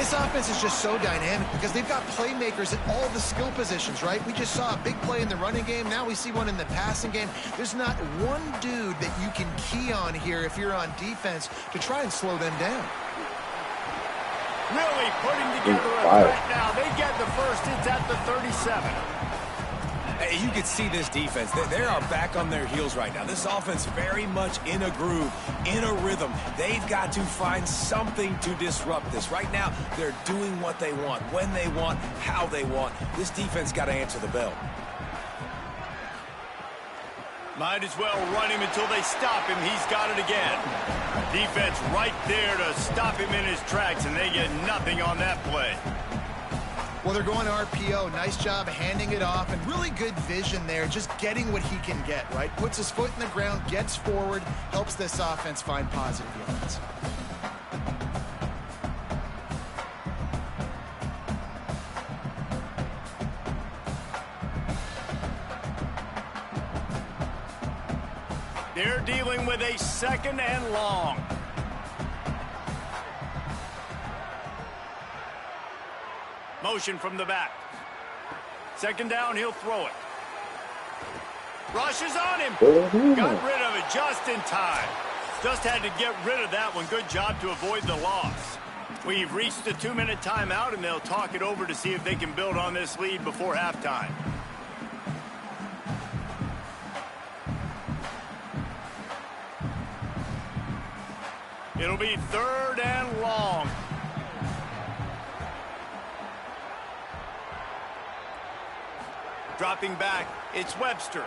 This offense is just so dynamic because they've got playmakers at all the skill positions, right? We just saw a big play in the running game. Now we see one in the passing game. There's not one dude that you can key on here if you're on defense to try and slow them down. Really putting together a threat now. They get the first. It's at the 37. Hey, you can see this defense. They are back on their heels right now. This offense very much in a groove, in a rhythm. They've got to find something to disrupt this. Right now, they're doing what they want, when they want, how they want. This defense got to answer the bell. Might as well run him until they stop him. He's got it again. Defense right there to stop him in his tracks, and they get nothing on that play. Well, they're going to RPO. Nice job handing it off, and really good vision there, just getting what he can get, right? Puts his foot in the ground, gets forward, helps this offense find positive yards. They're dealing with a 2nd and long. Motion from the back. 2nd down, he'll throw it. Rushes on him. Got rid of it just in time. Just had to get rid of that one. Good job to avoid the loss. We've reached the 2-minute timeout, and they'll talk it over to see if they can build on this lead before halftime. It'll be 3rd and long. Dropping back, it's Webster.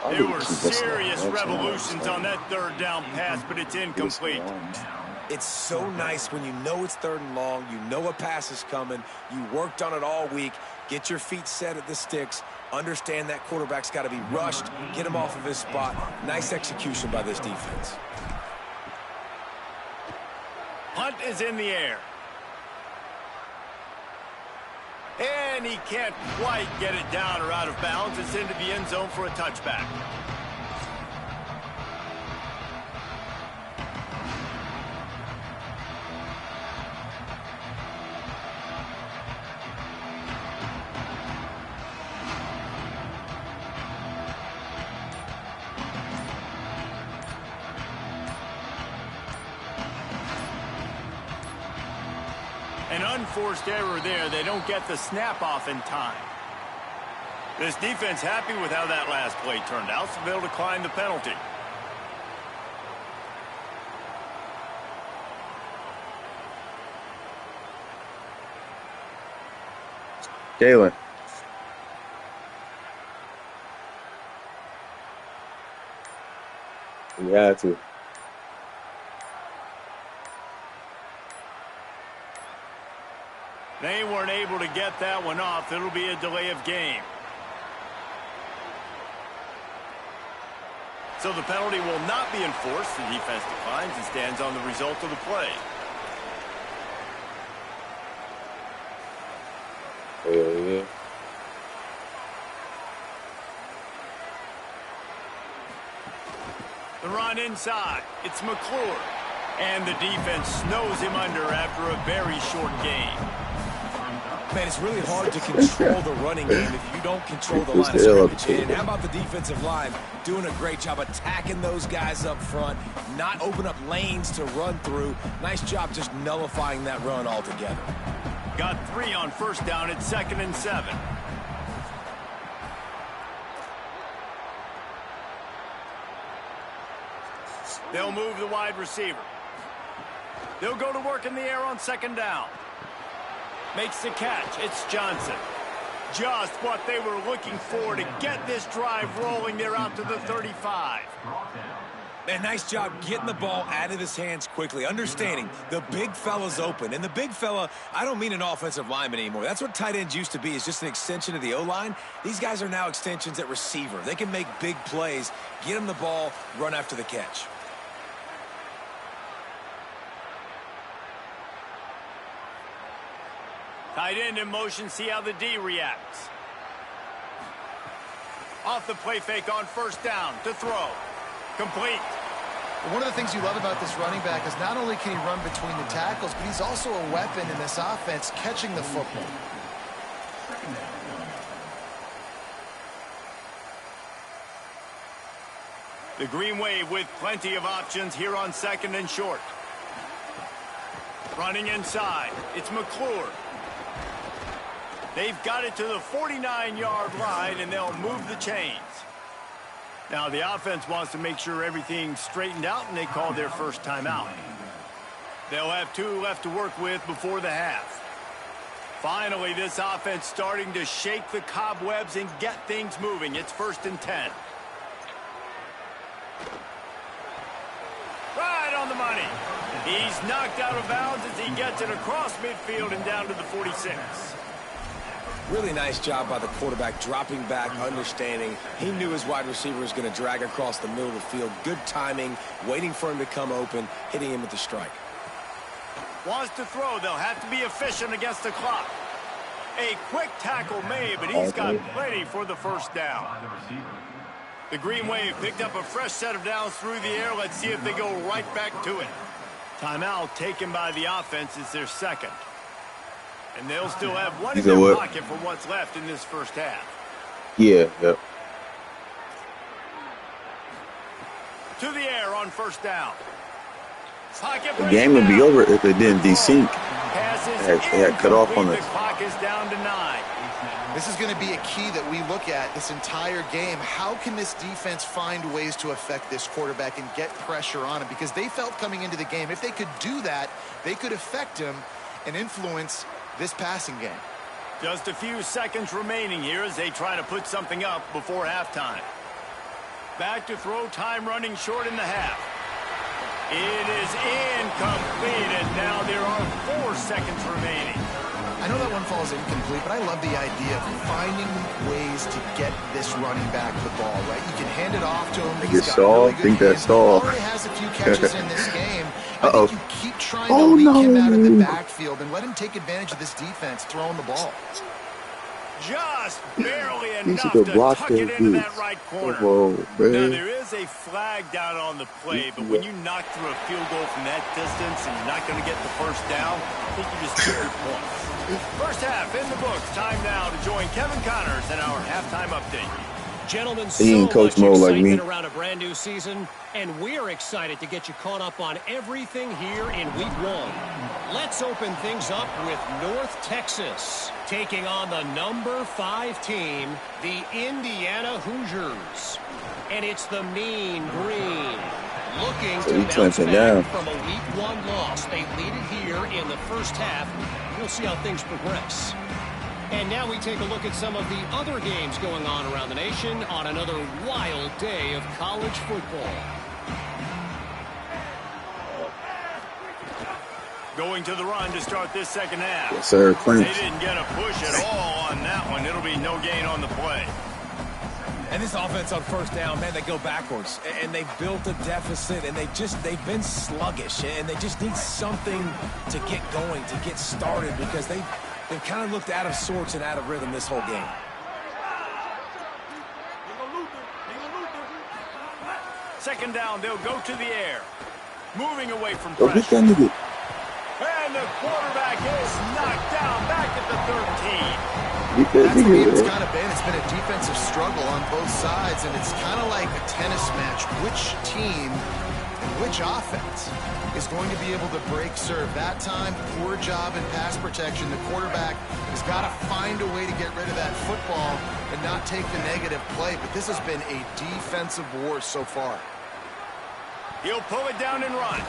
There were serious revolutions on that 3rd down pass, but it's incomplete. It's so nice when you know it's 3rd and long, you know a pass is coming, you worked on it all week, get your feet set at the sticks, understand that quarterback's got to be rushed, get him off of his spot. Nice execution by this defense. Punt is in the air. And he can't quite get it down or out of bounds. It's into the end zone for a touchback. An unforced error there. They don't get the snap off in time. This defense happy with how that last play turned out, so they'll decline the penalty. Jalen. You had to. They weren't able to get that one off. It'll be a delay of game. So the penalty will not be enforced. The defense declines and stands on the result of the play. Yeah. The run inside. It's McClure. And the defense snows him under after a very short game. Man, it's really hard to control the running game if you don't control the line of scrimmage. And how about the defensive line doing a great job attacking those guys up front, not open up lanes to run through. Nice job just nullifying that run altogether. Got 3 on 1st down at 2nd and 7. They'll move the wide receiver. They'll go to work in the air on 2nd down. Makes the catch. It's Johnson. Just what they were looking for to get this drive rolling. They're out to the 35. Man, nice job getting the ball out of his hands quickly, understanding the big fella's open. And the big fella, I don't mean an offensive lineman anymore. That's what tight ends used to be, is just an extension of the O-line. These guys are now extensions at receiver. They can make big plays, get them the ball, run after the catch. Tight end in motion, see how the D reacts. Off the play fake on 1st down to throw. Complete. One of the things you love about this running back is not only can he run between the tackles, but he's also a weapon in this offense catching the football. The Green Wave with plenty of options here on 2nd and short. Running inside, it's McClure. They've got it to the 49-yard line, and they'll move the chains. Now, the offense wants to make sure everything's straightened out, and they call their first timeout. They'll have 2 left to work with before the half. Finally, this offense starting to shake the cobwebs and get things moving. It's 1st and 10. Right on the money. He's knocked out of bounds as he gets it across midfield and down to the 46. Really nice job by the quarterback, dropping back, understanding. He knew his wide receiver was going to drag across the middle of the field. Good timing, waiting for him to come open, hitting him with the strike. Wants to throw. They'll have to be efficient against the clock. A quick tackle made, but he's got plenty for the first down. The Green Wave picked up a fresh set of downs through the air. Let's see if they go right back to it. Timeout taken by the offense is their second. And they'll still have one in their pocket for what's left in this first half. Yeah, yep. To the air on first down. The game would be over if it didn't desync. They had cut off on The us. clock is down to 9. This is going to be a key that we look at this entire game. How can this defense find ways to affect this quarterback and get pressure on him? Because they felt coming into the game, if they could do that, they could affect him and influence this passing game. Just a few seconds remaining here as they try to put something up before halftime. Back to throw, time running short in the half. It is incomplete, and now there are 4 seconds remaining. I know that one falls incomplete, but I love the idea of finding ways to get this running back the ball, right? You can hand it off to him. He's got really good hands. He already has a few catches in this game. I think you keep trying to leak him out of the backfield and let him take advantage of this defense throwing the ball. Just barely enough to tuck it into that right corner. Now, there is a flag down on the play, but when you knock through a field goal from that distance and you're not going to get the first down, I think you just took your points. First half in the books. Time now to join Kevin Connors in our halftime update. Gentlemen, so much excitement around a brand new season, and we're excited to get you caught up on everything here in Week 1. Let's open things up with North Texas, taking on the number 5 team, the Indiana Hoosiers. And it's the Mean Green, looking to bounce back from a Week 1 loss. They lead it here in the first half. We'll see how things progress. And now we take a look at some of the other games going on around the nation on another wild day of college football. Going to the run to start this second half. Yes, sir. They didn't get a push at all on that one. It'll be no gain on the play. And this offense on first down, man, they go backwards. And they built a deficit, and they've been sluggish. And they just need something to get going, to get started, because they've kind of looked out of sorts and out of rhythm this whole game. Second down, they'll go to the air. Moving away from pressure. And the quarterback is knocked down back at the 13. That's the game it's kind of been. It's been a defensive struggle on both sides, and it's kind of like a tennis match. Which team and which offense is going to be able to break serve? That time, poor job in pass protection. The quarterback has got to find a way to get rid of that football and not take the negative play. But this has been a defensive war so far. He'll pull it down and run.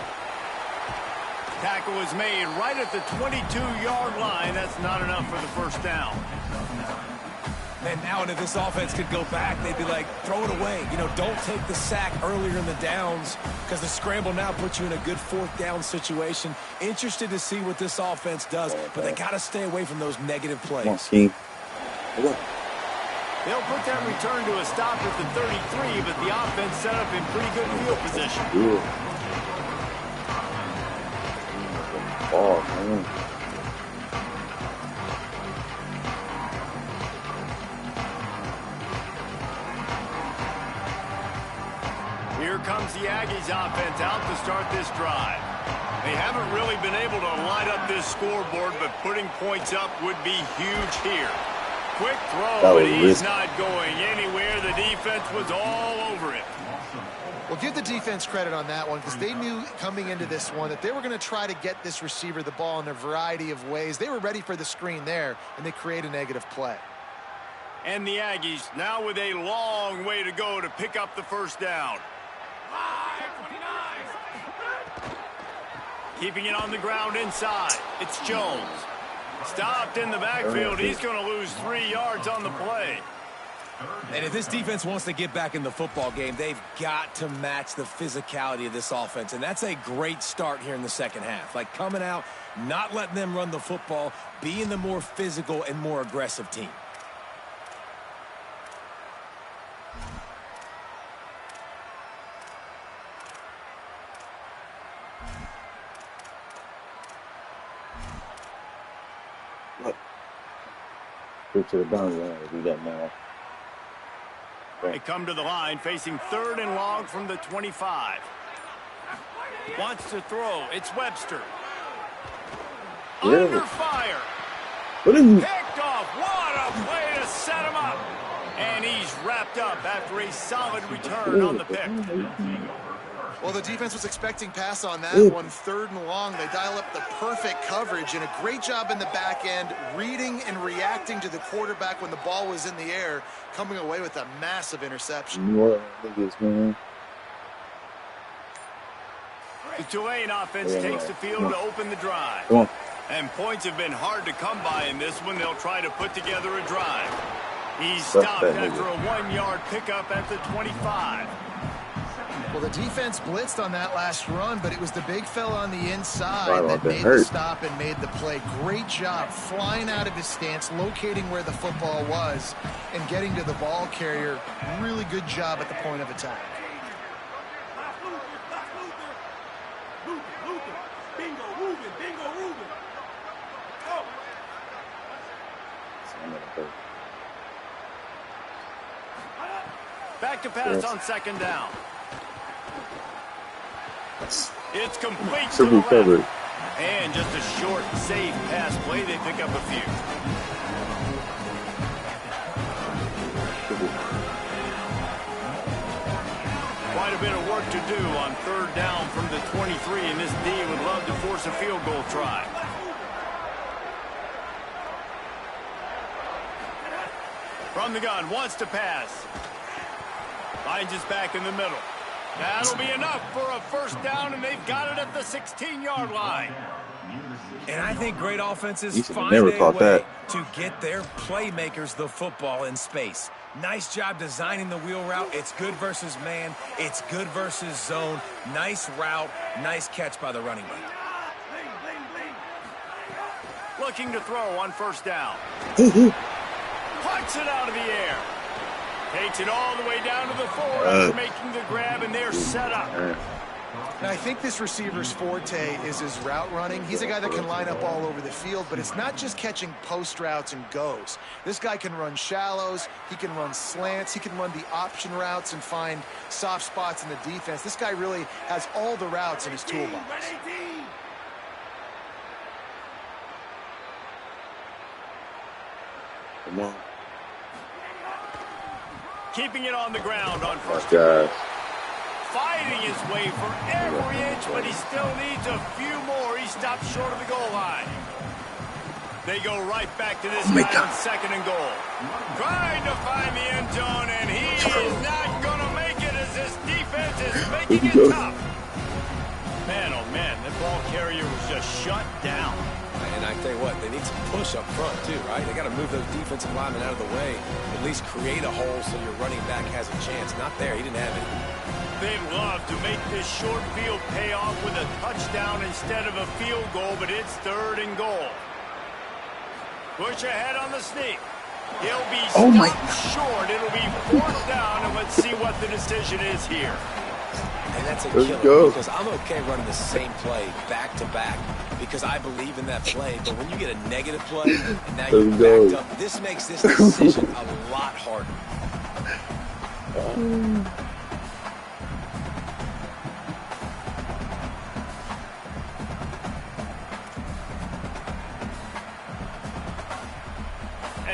Tackle is made right at the 22-yard line. That's not enough for the first down. And now if this offense could go back, they'd be like, throw it away. You know, don't take the sack earlier in the downs, because the scramble now puts you in a good fourth down situation. Interested to see what this offense does, but they got to stay away from those negative plays. They'll put that return to a stop at the 33, but the offense set up in pretty good field position. Oh, man. Here here comes the Aggies offense out to start this drive. They haven't really been able to light up this scoreboard, but putting points up would be huge here. Quick throw, and he's not going anywhere. The defense was all over him. Well, give the defense credit on that one because they knew coming into this one that they were going to try to get this receiver the ball in a variety of ways. They were ready for the screen there, and they create a negative play. And the Aggies now with a long way to go to pick up the first down. Keeping it on the ground inside. It's Jones. Stopped in the backfield. He's going to lose 3 yards on the play. And if this defense wants to get back in the football game, they've got to match the physicality of this offense. And that's a great start here in the second half. Like coming out, not letting them run the football, being the more physical and more aggressive team. To the boundary line, do that now. They come to the line facing 3rd and long from the 25. Wants to throw. It's Webster. Under fire. Picked off. What a play to set him up. And he's wrapped up after a solid return on the pick. Well, the defense was expecting pass on that one. 3rd and long. They dial up the perfect coverage and a great job in the back end, reading and reacting to the quarterback when the ball was in the air, coming away with a massive interception. The Tulan offense takes the field to open the drive. And points have been hard to come by in this one. They'll try to put together a drive. He's stopped after a 1-yard pickup at the 25. Well, the defense blitzed on that last run, but it was the big fella on the inside that made the stop and made the play. Great job flying out of his stance, locating where the football was, and getting to the ball carrier. Really good job at the point of attack. Back to pass on 2nd down. It's complete to the left. And just a short, safe pass play. They pick up a few. Quite a bit of work to do on 3rd down from the 23, and this D would love to force a field goal try. From the gun, wants to pass. Finds his back in the middle. That'll be enough for a 1st down, and they've got it at the 16-yard line. And I think great offenses find a way to get their playmakers the football in space. Nice job designing the wheel route. It's good versus man. It's good versus zone. Nice route. Nice catch by the running back. Looking to throw on 1st down. Puts it out of the air. Takes it all the way down to the 4 after making the grab, and they're set up. Now, I think this receiver's forte is his route running. He's a guy that can line up all over the field, but it's not just catching post routes and goes. This guy can run shallows. He can run slants. He can run the option routes and find soft spots in the defense. This guy really has all the routes in his toolbox. Come on. Keeping it on the ground on 1st down. Fighting his way for every inch, but he still needs a few more. He stopped short of the goal line. They go right back to this guy on 2nd and goal. Trying to find the end zone, and he is not going to make it as this defense is making it tough. Man, oh man, that ball carrier was just shut down. And I tell you what, they need some push up front too, right? They got to move those defensive linemen out of the way, at least create a hole so your running back has a chance. Not there. He didn't have it. They'd love to make this short field pay off with a touchdown instead of a field goal, but it's 3rd and goal. Push ahead on the sneak. He'll be stopped short. It'll be 4th down, and let's see what the decision is here. And that's a killer because I'm okay running the same play back to back because I believe in that play. But when you get a negative play and now you're backed up, this makes this decision a lot harder.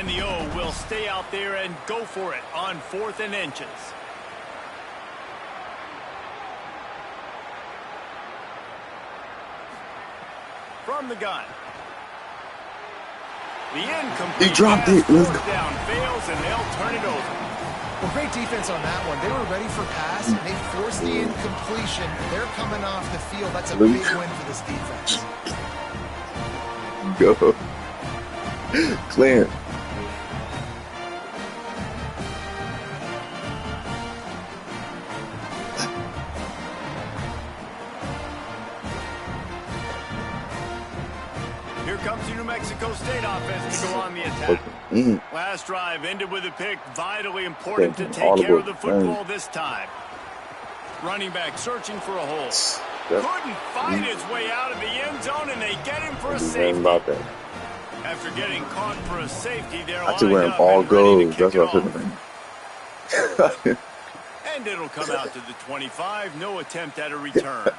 And the O will stay out there and go for it on 4th and inches. From the gun. The incomplete he dropped it. Let's go. Down fails, and they'll turn it over. Well, great defense on that one. They were ready for pass, and they forced the incompletion. They're coming off the field. That's a big win for this defense. Go. Clear. Here comes the New Mexico State offense to go on the attack. Last drive ended with a pick. Vitally important to take care of the football this time. Running back searching for a hole. Couldn't find his way out of the end zone, and they get him for a safety. After getting caught for a safety, they're I took where the ball goes. That's what I should have. And it'll come out to the 25. No attempt at a return.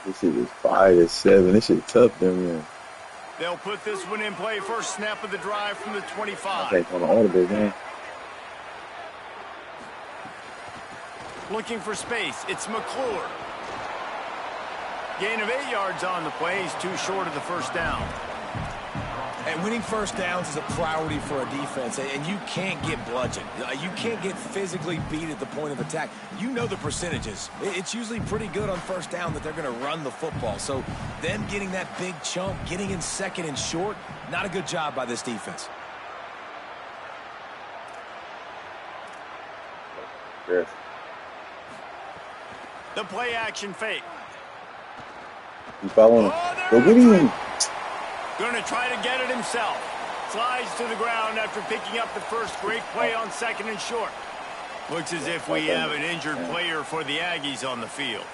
This shit is 5-7. This shit tough, man. They'll put this one in play. First snap of the drive from the 25. Okay, on the audible, man. Looking for space. It's McClure. Gain of 8 yards on the play. He's too short of the first down. And winning first downs is a priority for a defense, and you can't get bludgeoned. You can't get physically beat at the point of attack. You know the percentages. It's usually pretty good on first down that they're going to run the football. So them getting that big chunk, getting in second and short, not a good job by this defense. Yes. The play action fake. You following? Go get him. Going to try to get it himself. Slides to the ground after picking up the first. Great play on second and short. Looks as if we have an injured player for the Aggies on the field.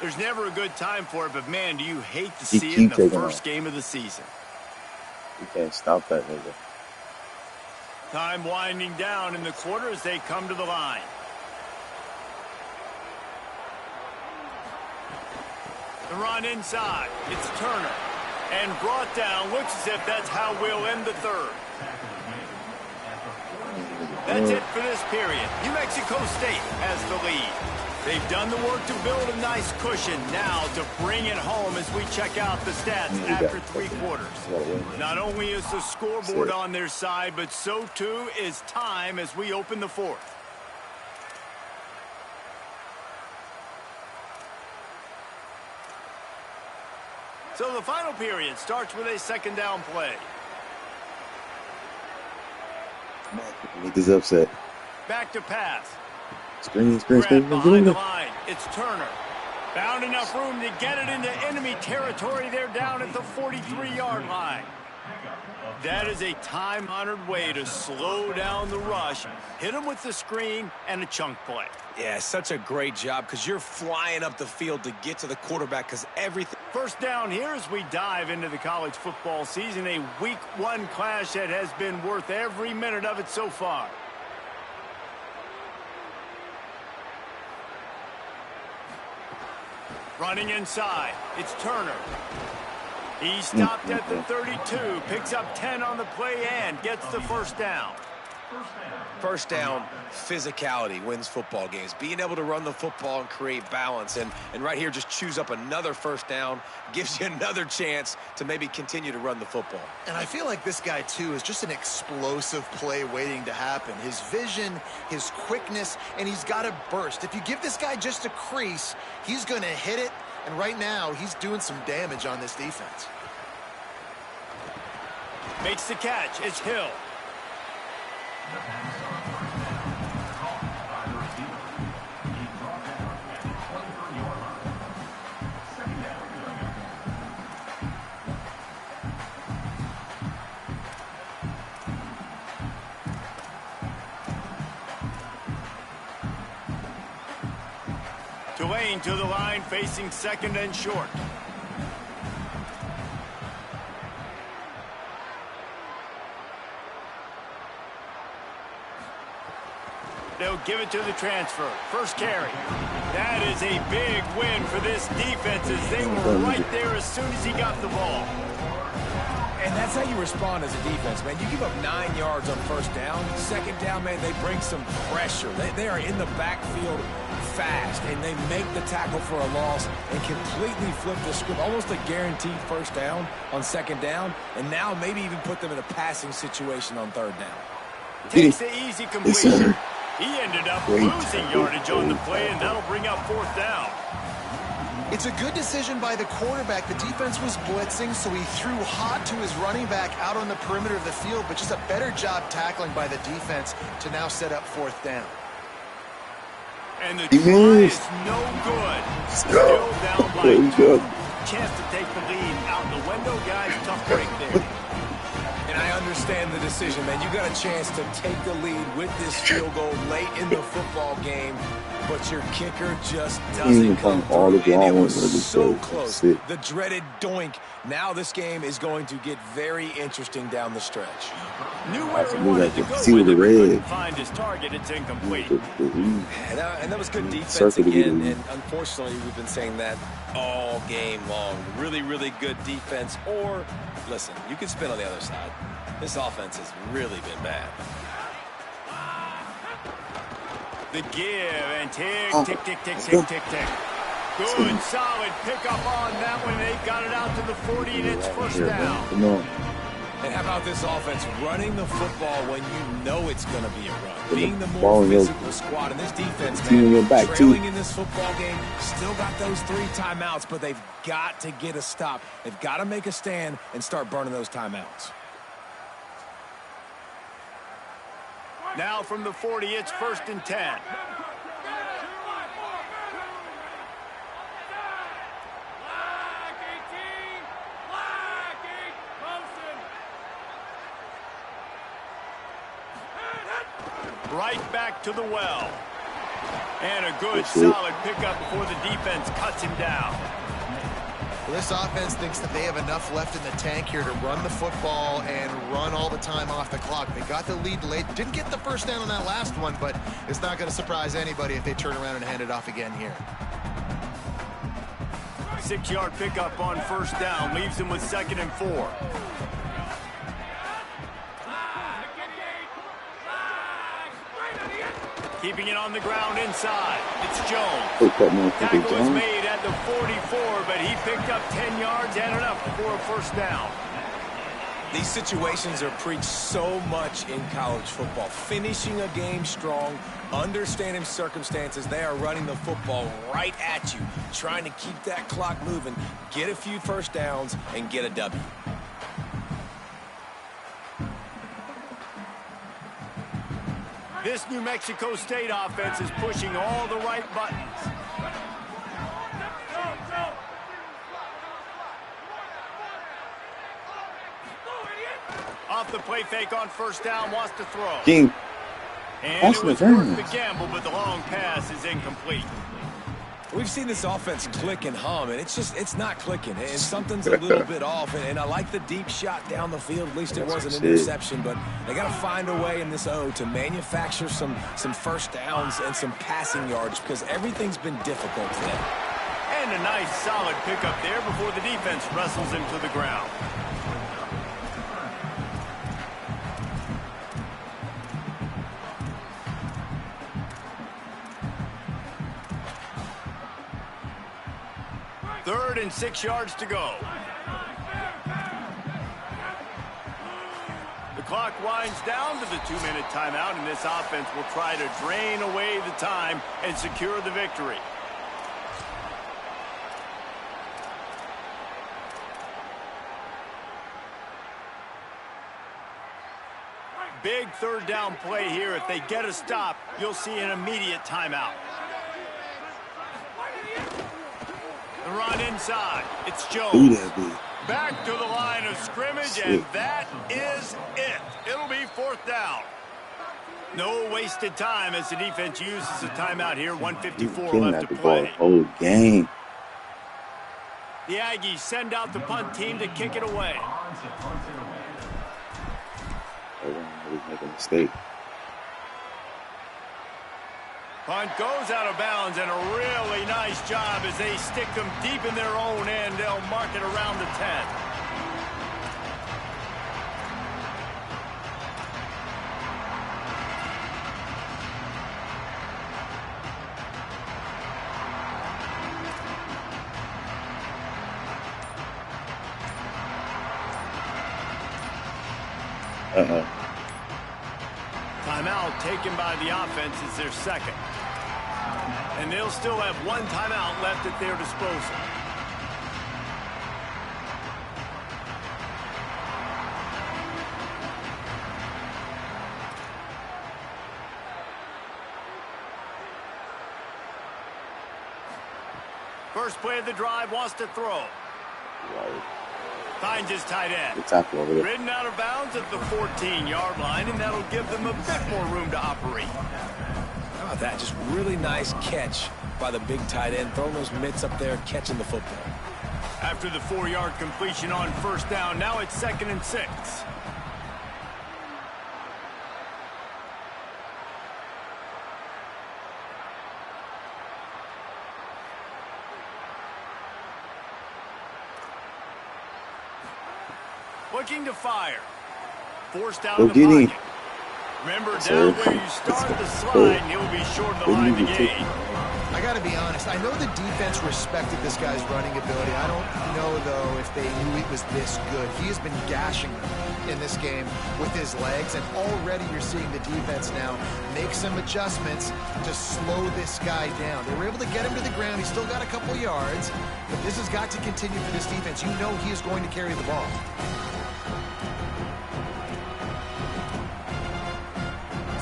There's never a good time for it, but man, do you hate to see it in the first game of the season. You can't stop that nigga. Time winding down in the quarter as they come to the line. The run inside. It's Turner. And brought down. Looks as if that's how we'll end the third. That's it for this period. New Mexico State has the lead. They've done the work to build a nice cushion. Now to bring it home as we check out the stats after 3 quarters. Not only is the scoreboard on their side, but so too is time as we open the fourth. So the final period starts with a second down play. Make this upset. Back to pass. Screen. Behind the line. It's Turner. Found enough room to get it into enemy territory. They're down at the 43-yard line. That is a time-honored way to slow down the rush. Hit them with the screen and a chunk play. Yeah, such a great job because you're flying up the field to get to the quarterback because everything. First down here as we dive into the college football season. A week 1 clash that has been worth every minute of it so far. Running inside. It's Turner. He stopped at the 32, picks up 10 on the play and gets the first down. First down, physicality wins football games. Being able to run the football and create balance. And right here, just choose up another first down, gives you another chance to maybe continue to run the football. And I feel like this guy, too, is just an explosive play waiting to happen. His vision, his quickness, and he's got a burst. If you give this guy just a crease, he's going to hit it. And right now, he's doing some damage on this defense. Makes the catch. It's Hill. Tulan to the line, facing second and short. They'll give it to the transfer. First carry. That is a big win for this defense as they were right there as soon as he got the ball. And that's how you respond as a defense, man. You give up 9 yards on first down. Second down, man, they bring some pressure. They are in the backfield fast, and they make the tackle for a loss and completely flip the script. Almost a guaranteed first down on second down, and now maybe even put them in a passing situation on third down. Takes the easy completion. He ended up losing yardage on the play, and that'll bring up fourth down. It's a good decision by the quarterback. The defense was blitzing, so he threw hot to his running back out on the perimeter of the field, but just a better job tackling by the defense to now set up fourth down. And the try is no good. Still down by 2. Chance to take the lead out the window, guys. Tough break there. And I understand the decision, man. You got a chance to take the lead with this field goal late in the football game, but your kicker just doesn't come through. And it was so close. The dreaded doink. Now this game is going to get very interesting down the stretch. Knew where he wanted to go with it, couldn't find his target. It's incomplete. And that was good defense again, and unfortunately we've been saying that all game long. Really, really good defense. Or, listen, you can spin on the other side. This offense has really been bad. The give and tick, tick, tick, tick, tick, tick. Good, solid pickup on that one. They got it out to the 40, and it's first down. Come on. And how about this offense running the football when you know it's going to be a run? Being the more physical squad. And this defense, man, trailing in this football game, still got those 3 timeouts, but they've got to get a stop. They've got to make a stand and start burning those timeouts. Now from the 40, it's 1st and 10. Right back to the well. And a good, solid pickup before the defense cuts him down. Well, this offense thinks that they have enough left in the tank here to run the football and run all the time off the clock. They got the lead late. Didn't get the first down on that last one, but it's not going to surprise anybody if they turn around and hand it off again here. 6-yard pickup on first down. Leaves him with 2nd and 4. Keeping it on the ground inside. It's Jones. Tackle was made at the 44, but he picked up 10 yards and enough for a first down. These situations are preached so much in college football. Finishing a game strong, understanding circumstances. They are running the football right at you, trying to keep that clock moving, get a few first downs, and get a W. This New Mexico State offense is pushing all the right buttons. Off the play fake on first down, wants to throw. King. And it was worth the gamble, but the long pass is incomplete. We've seen this offense click and hum, and it's not clicking. And something's a little bit off. And I like the deep shot down the field. At least it wasn't an interception. But they got to find a way in this O to manufacture some first downs and some passing yards because everything's been difficult today. And a nice solid pickup there before the defense wrestles him to the ground. Third and 6 yards to go. The clock winds down to the 2-minute timeout, and this offense will try to drain away the time and secure the victory. Big third down play here. If they get a stop, you'll see an immediate timeout. The run inside. It's Jones. Back to the line of scrimmage, and that is it. It'll be fourth down. No wasted time as the defense uses a timeout here. 1:54 left to play. Whole game. The Aggies send out the punt team to kick it away. He's making a mistake. Punt goes out of bounds, and a really nice job as they stick them deep in their own end. They'll mark it around the 10. Timeout taken by the offense is their second. And they'll still have one timeout left at their disposal. First play of the drive, wants to throw. Right. Finds his tight end. Ridden out of bounds at the 14-yard line, and that'll give them a bit more room to operate. How about that? Just really nice catch by the big tight end, throwing those mitts up there, catching the football. After the 4-yard completion on first down, now it's 2nd and 6. Looking to fire. Forced out of the pocket. Remember, down where you start the slide, and he'll be short of the line of the game. I got to be honest. I know the defense respected this guy's running ability. I don't know, though, if they knew he was this good. He has been gashing them in this game with his legs, and already you're seeing the defense now make some adjustments to slow this guy down. They were able to get him to the ground. He's still got a couple yards, but this has got to continue for this defense. You know he is going to carry the ball.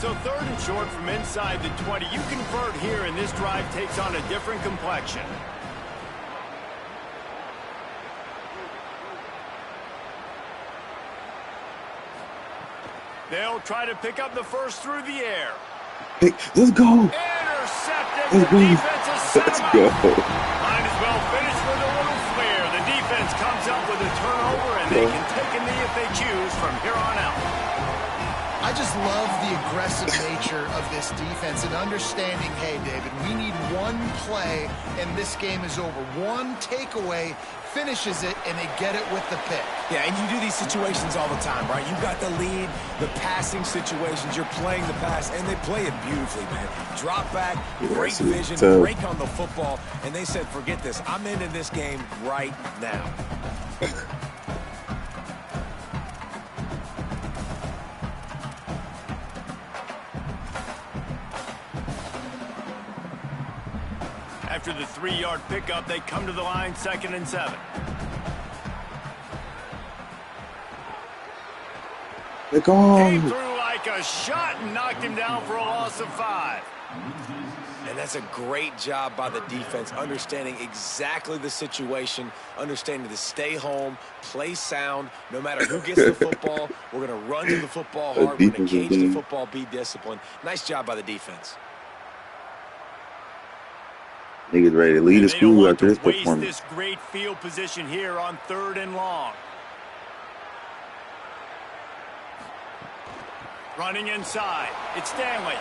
So 3rd and short from inside the 20. You convert here, and this drive takes on a different complexion. They'll try to pick up the first through the air. Let's go. Intercepted. The defense is set Let's up. go. Might as well finish with a little flair. The defense comes up with a turnover, and they can take a knee if they choose from here on out. I just love the aggressive nature of this defense and understanding, hey, David, we need one play and this game is over. One takeaway finishes it, and they get it with the pick. Yeah, and you do these situations all the time, right? You've got the lead, the passing situations, you're playing the pass, and they play it beautifully, man. Drop back, great vision, break on the football, and they said, forget this. I'm ending this game right now. After the 3-yard pickup, they come to the line, 2nd and 7. They're gone. Came through like a shot and knocked him down for a loss of 5. And that's a great job by the defense, understanding exactly the situation, understanding to stay home, play sound, no matter who gets the football. We're going to run to the football hard. We're going to cage the football, be disciplined. Nice job by the defense. Niggas ready to lead the school after this performance. This great field position here on 3rd and long. Running inside, it's Stanley.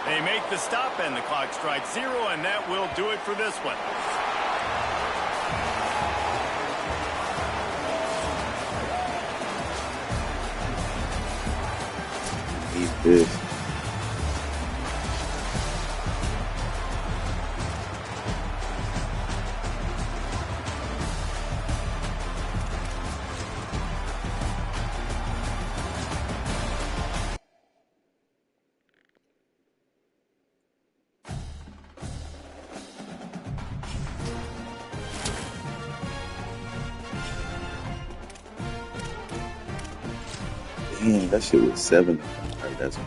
They make the stop, and the clock strikes 0, and that will do it for this one. He's pissed. Damn, that shit was 7. All right, that's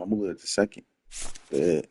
I'm gonna move it to second. Good.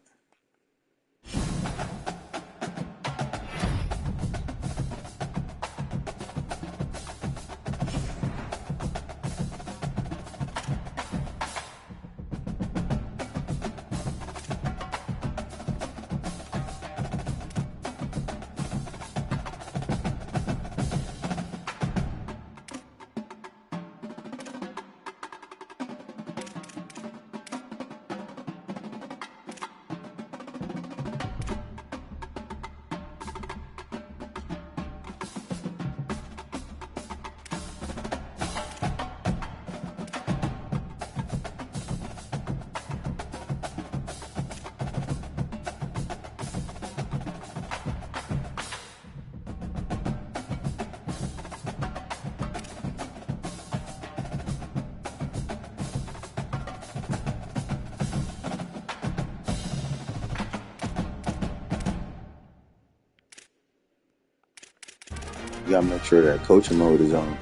You gotta make sure that coaching mode is on.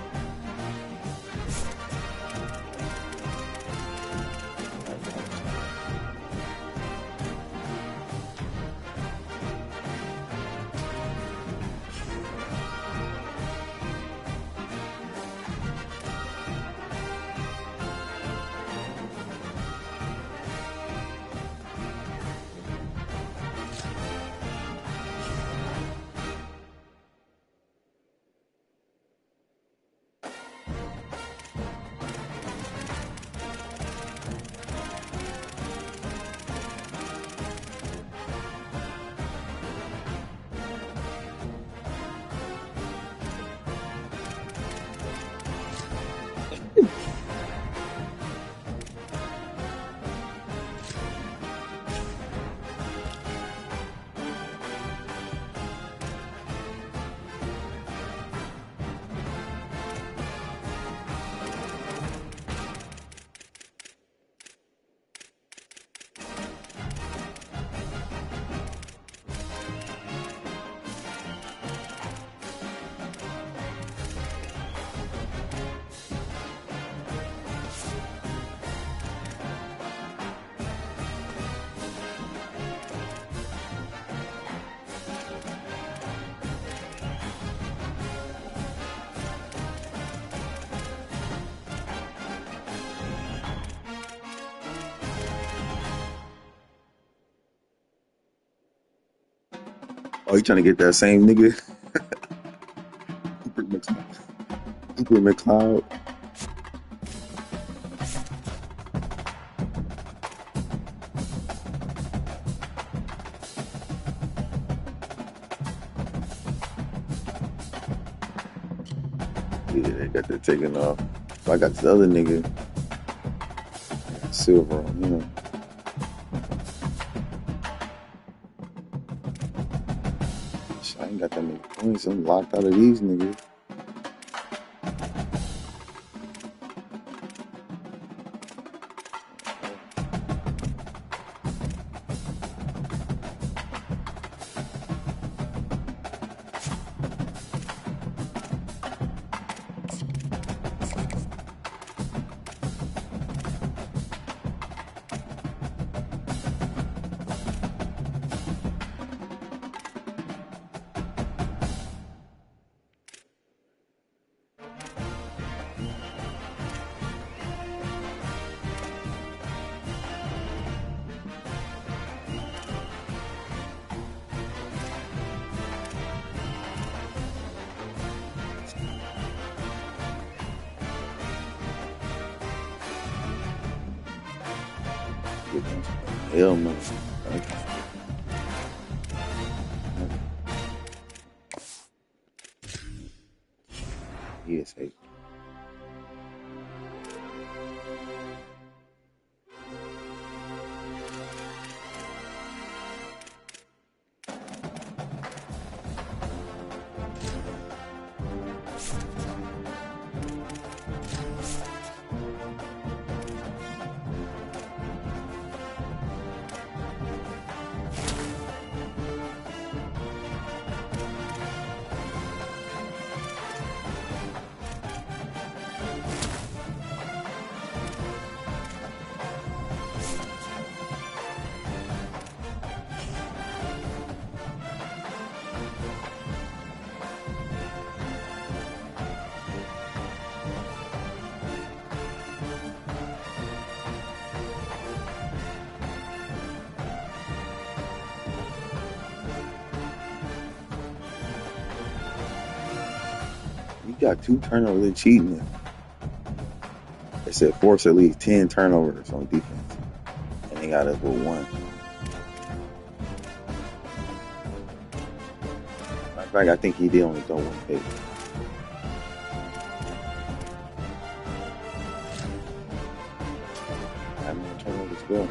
Oh, you trying to get that same nigga? Cooper McLeod. Yeah, they got that taken off. So I got this other nigga. Silver on him. I ain't got that many points. I'm locked out of these niggas. Hell no. Yes, hey. got 2 turnovers and cheating. They said force at least 10 turnovers on defense, and they got us with 1. Matter of fact, I think he did only throw 1 pick. I have more turnovers to go.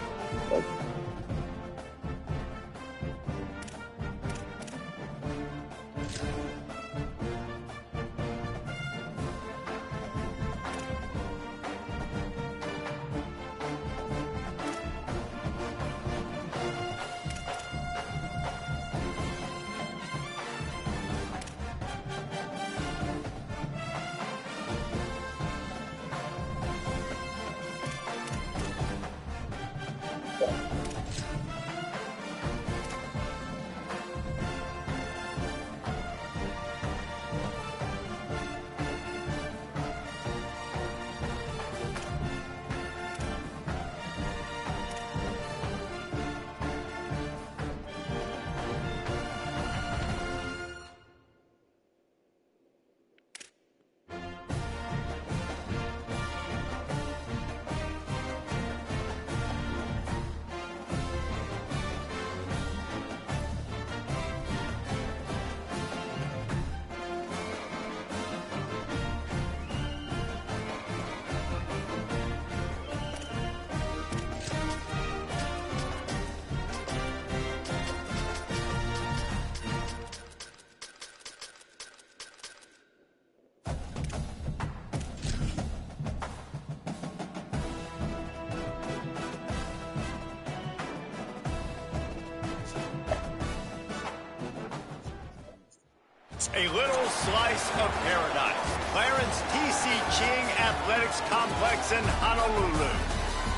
A little slice of paradise. Clarence T.C. Ching Athletics Complex in Honolulu.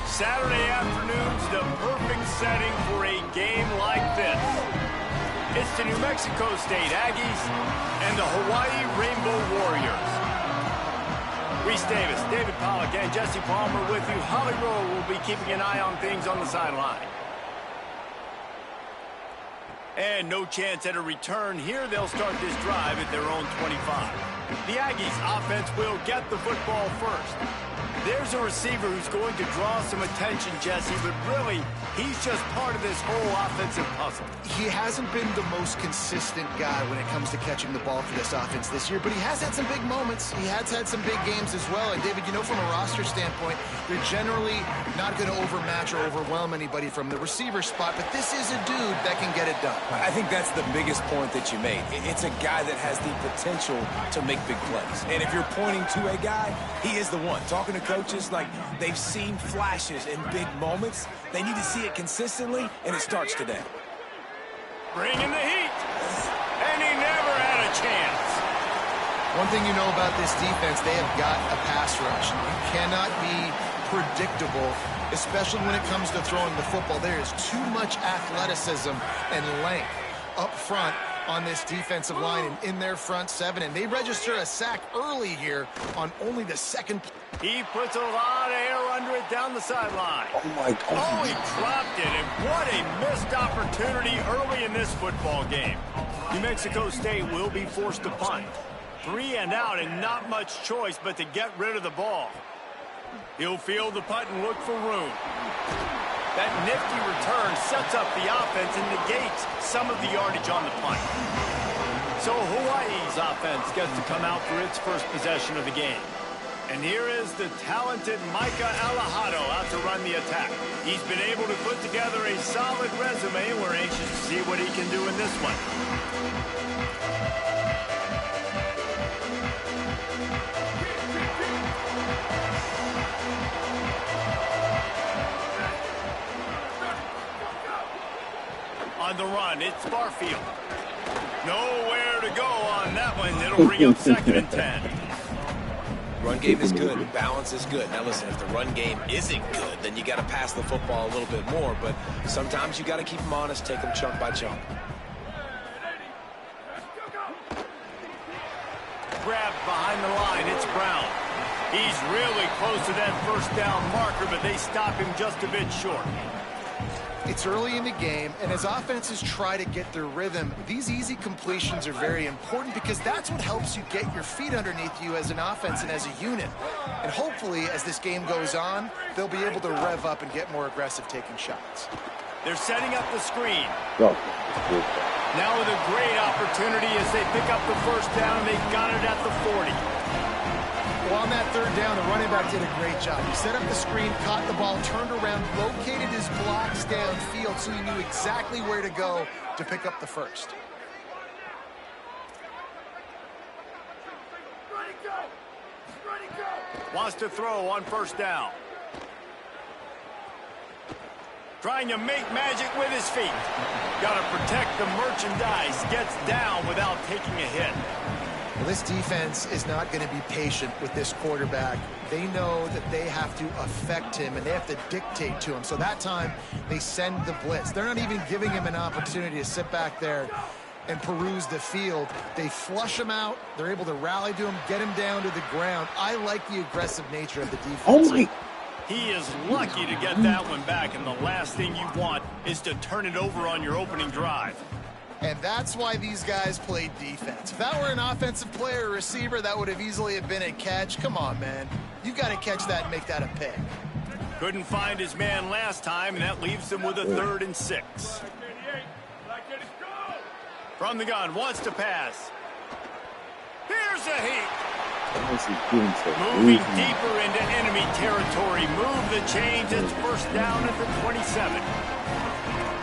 Saturday afternoon's the perfect setting for a game like this. It's the New Mexico State Aggies and the Hawaii Rainbow Warriors. Reese Davis, David Pollack, and Jesse Palmer with you. Holly Rowe will be keeping an eye on things on the sideline. And no chance at a return here. They'll start this drive at their own 25. The Aggies offense will get the football first. There's a receiver who's going to draw some attention, Jesse, but really, he's just part of this whole offensive puzzle. He hasn't been the most consistent guy when it comes to catching the ball for this offense this year, but he has had some big moments. He has had some big games as well. And, David, you know, from a roster standpoint, they're generally not going to overmatch or overwhelm anybody from the receiver spot, but this is a dude that can get it done. I think that's the biggest point that you made. It's a guy that has the potential to make big plays. And if you're pointing to a guy, he is the one. Talking to coaches, like, they've seen flashes in big moments. They need to see it consistently, and it starts today. Bringing the heat, and he never had a chance. One thing you know about this defense, they have got a pass rush. You cannot be predictable, especially when it comes to throwing the football. There is too much athleticism and length up front on this defensive line and in their front seven, and they register a sack early here on only the second. He puts a lot of air under it down the sideline. Oh, my God. Oh, he dropped it, and what a missed opportunity early in this football game. New Mexico State will be forced to punt. 3 and out, and not much choice but to get rid of the ball. He'll field the punt and look for room. That nifty return sets up the offense and negates some of the yardage on the punt. So Hawaii's offense gets to come out for its first possession of the game. And here is the talented Micah Alejado out to run the attack. He's been able to put together a solid resume. We're anxious to see what he can do in this one. On the run, it's Barfield. Nowhere to go on that one. It'll bring up 2nd and 10. Run game is good. Balance is good. Now, listen, if the run game isn't good, then you got to pass the football a little bit more. But sometimes you got to keep them honest, take them chunk by chunk. Grabbed behind the line, it's Brown. He's really close to that first down marker, but they stop him just a bit short. It's early in the game, and as offenses try to get their rhythm, these easy completions are very important because that's what helps you get your feet underneath you as an offense and as a unit. And hopefully, as this game goes on, they'll be able to rev up and get more aggressive taking shots. They're setting up the screen. Oh. Now with a great opportunity as they pick up the first down, and they got it at the 40. Well, on that third down, the running back did a great job. He set up the screen, caught the ball, turned around, located his blocks downfield so he knew exactly where to go to pick up the first. Wants to throw on first down. Trying to make magic with his feet. Got to protect the merchandise. Gets down without taking a hit. Well, this defense is not going to be patient with this quarterback. They know that they have to affect him, and they have to dictate to him. So that time, they send the blitz. They're not even giving him an opportunity to sit back there and peruse the field. They flush him out. They're able to rally to him, get him down to the ground. I like the aggressive nature of the defense. Oh, my. He is lucky to get that one back, and the last thing you want is to turn it over on your opening drive. And that's why these guys played defense. If that were an offensive player or receiver, that would have easily have been a catch. Come on, man. You've got to catch that and make that a pick. Couldn't find his man last time, and that leaves him with a 3rd and 6. From the gun, wants to pass. Here's a heat. Moving deeper into enemy territory. Move the chains. It's first down at the 27.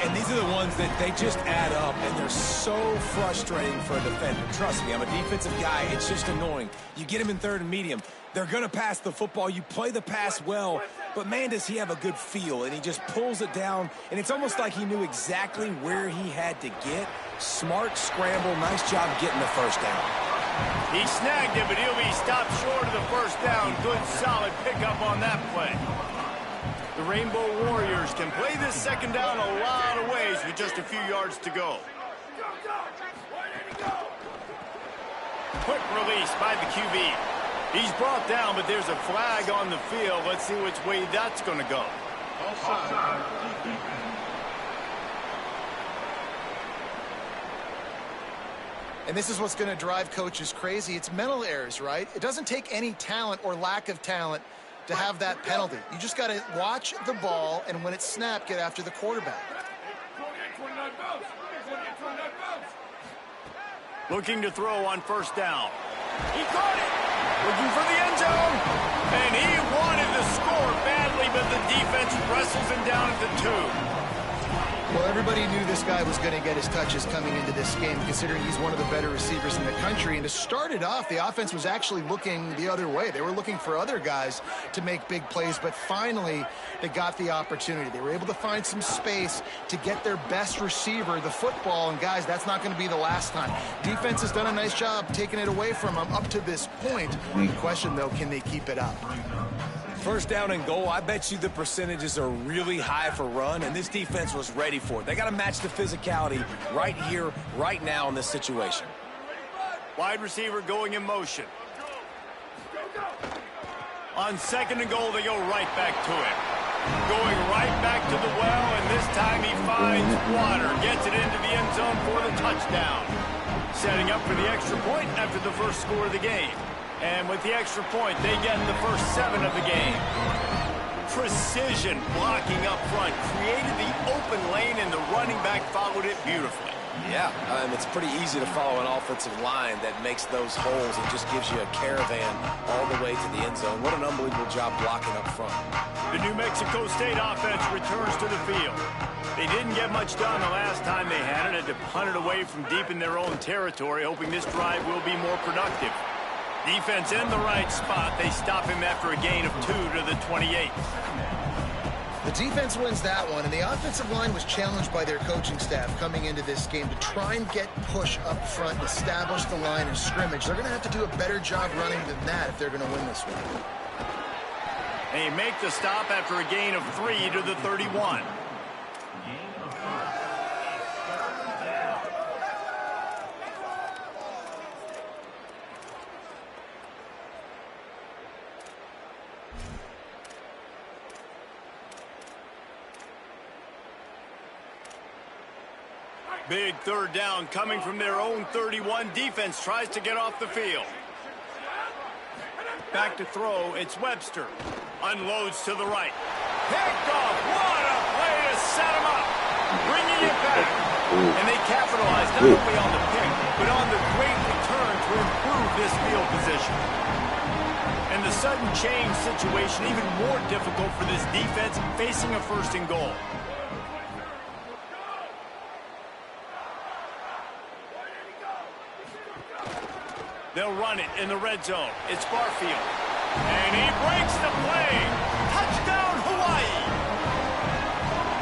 And these are the ones that they just add up, and they're so frustrating for a defender. Trust me, I'm a defensive guy. It's just annoying. You get him in 3rd and medium. They're going to pass the football. You play the pass well, but, man, does he have a good feel, and he just pulls it down, and it's almost like he knew exactly where he had to get. Smart scramble. Nice job getting the first down. He snagged it, but he'll be stopped short of the first down. Good, solid pickup on that play. The Rainbow Warriors can play this second down a lot of ways with just a few yards to go. Quick release by the QB. He's brought down, but there's a flag on the field. Let's see which way that's going to go. And this is what's going to drive coaches crazy. It's mental errors, right? It doesn't take any talent or lack of talent to have that penalty. You just got to watch the ball, and when it's snapped, get after the quarterback. Looking to throw on first down. He caught it. Looking for the end zone. And he wanted to score badly, but the defense wrestles him down at the 2. Well, everybody knew this guy was going to get his touches coming into this game, considering he's one of the better receivers in the country. And to start it off, the offense was actually looking the other way. They were looking for other guys to make big plays, but finally they got the opportunity. They were able to find some space to get their best receiver the football. And, guys, that's not going to be the last time. Defense has done a nice job taking it away from them up to this point. The question, though, can they keep it up? First down and goal, I bet you the percentages are really high for run, and this defense was ready for it. They got to match the physicality right here, right now in this situation. Wide receiver going in motion. On 2nd and goal, they go right back to it. Going right back to the well, and this time he finds water. Gets it into the end zone for the touchdown. Setting up for the extra point after the first score of the game. And with the extra point, they get the first 7 of the game. Precision blocking up front. Created the open lane, and the running back followed it beautifully. Yeah, it's pretty easy to follow an offensive line that makes those holes and just gives you a caravan all the way to the end zone. What an unbelievable job blocking up front. The New Mexico State offense returns to the field. They didn't get much done the last time they had it. Had to punt it away from deep in their own territory, hoping this drive will be more productive. Defense in the right spot. They stop him after a gain of 2 to the 28. The defense wins that one, and the offensive line was challenged by their coaching staff coming into this game to try and get push up front and establish the line of scrimmage. They're going to have to do a better job running than that if they're going to win this one. They make the stop after a gain of 3 to the 31. Big third down coming from their own 31. Defense tries to get off the field. Back to throw, it's Webster. Unloads to the right. Picked off. What a play to set him up. Bringing it back. And they capitalize not only on the pick, but on the great return to improve this field position. And the sudden change situation even more difficult for this defense facing a first and goal. They'll run it in the red zone. It's Barfield. And he breaks the play. Touchdown, Hawaii.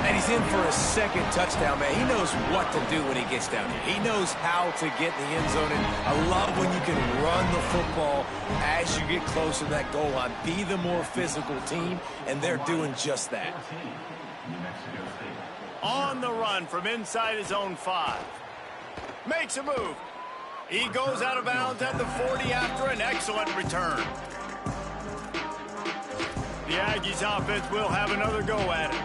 And he's in for a second touchdown, man. He knows what to do when he gets down here. He knows how to get in the end zone. And I love when you can run the football as you get closer to that goal line. Be the more physical team, and they're doing just that. On the run from inside his own 5. Makes a move. He goes out of bounds at the 40 after an excellent return. The Aggies offense will have another go at it.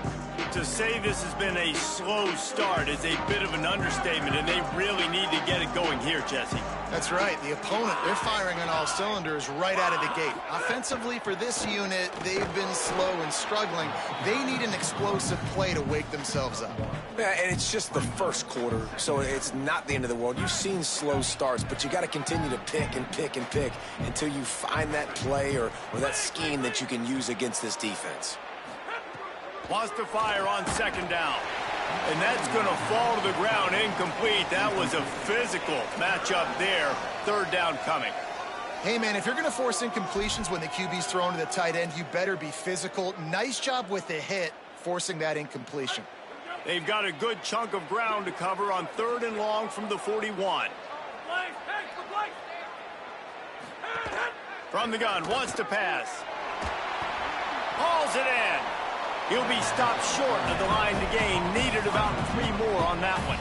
To say this has been a slow start is a bit of an understatement, and they really need to get it going here, Jesse. That's right. The opponent, they're firing on all cylinders right out of the gate. Offensively, for this unit, they've been slow and struggling. They need an explosive play to wake themselves up. Yeah, and it's just the first quarter, so it's not the end of the world. You've seen slow starts, but you got to continue to pick and pick and pick until you find that play or that scheme that you can use against this defense. Wants to fire on second down. And that's going to fall to the ground incomplete. That was a physical matchup there. Third down coming. Hey, man, if you're going to force incompletions when the QB's thrown to the tight end, you better be physical. Nice job with the hit, forcing that incompletion. They've got a good chunk of ground to cover on third and long from the 41. From the gun, wants to pass. Hauls it in. He'll be stopped short of the line to gain. Needed about 3 more on that one.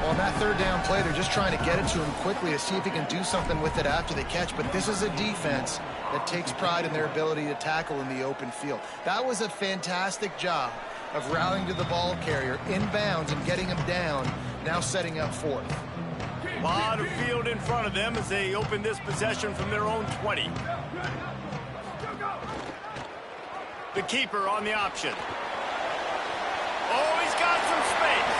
Well, on that third down play, they're just trying to get it to him quickly to see if he can do something with it after the catch. But this is a defense that takes pride in their ability to tackle in the open field. That was a fantastic job of rallying to the ball carrier inbounds and getting him down, now setting up fourth. A lot of field in front of them as they open this possession from their own 20. The keeper on the option. Oh, he's got some space.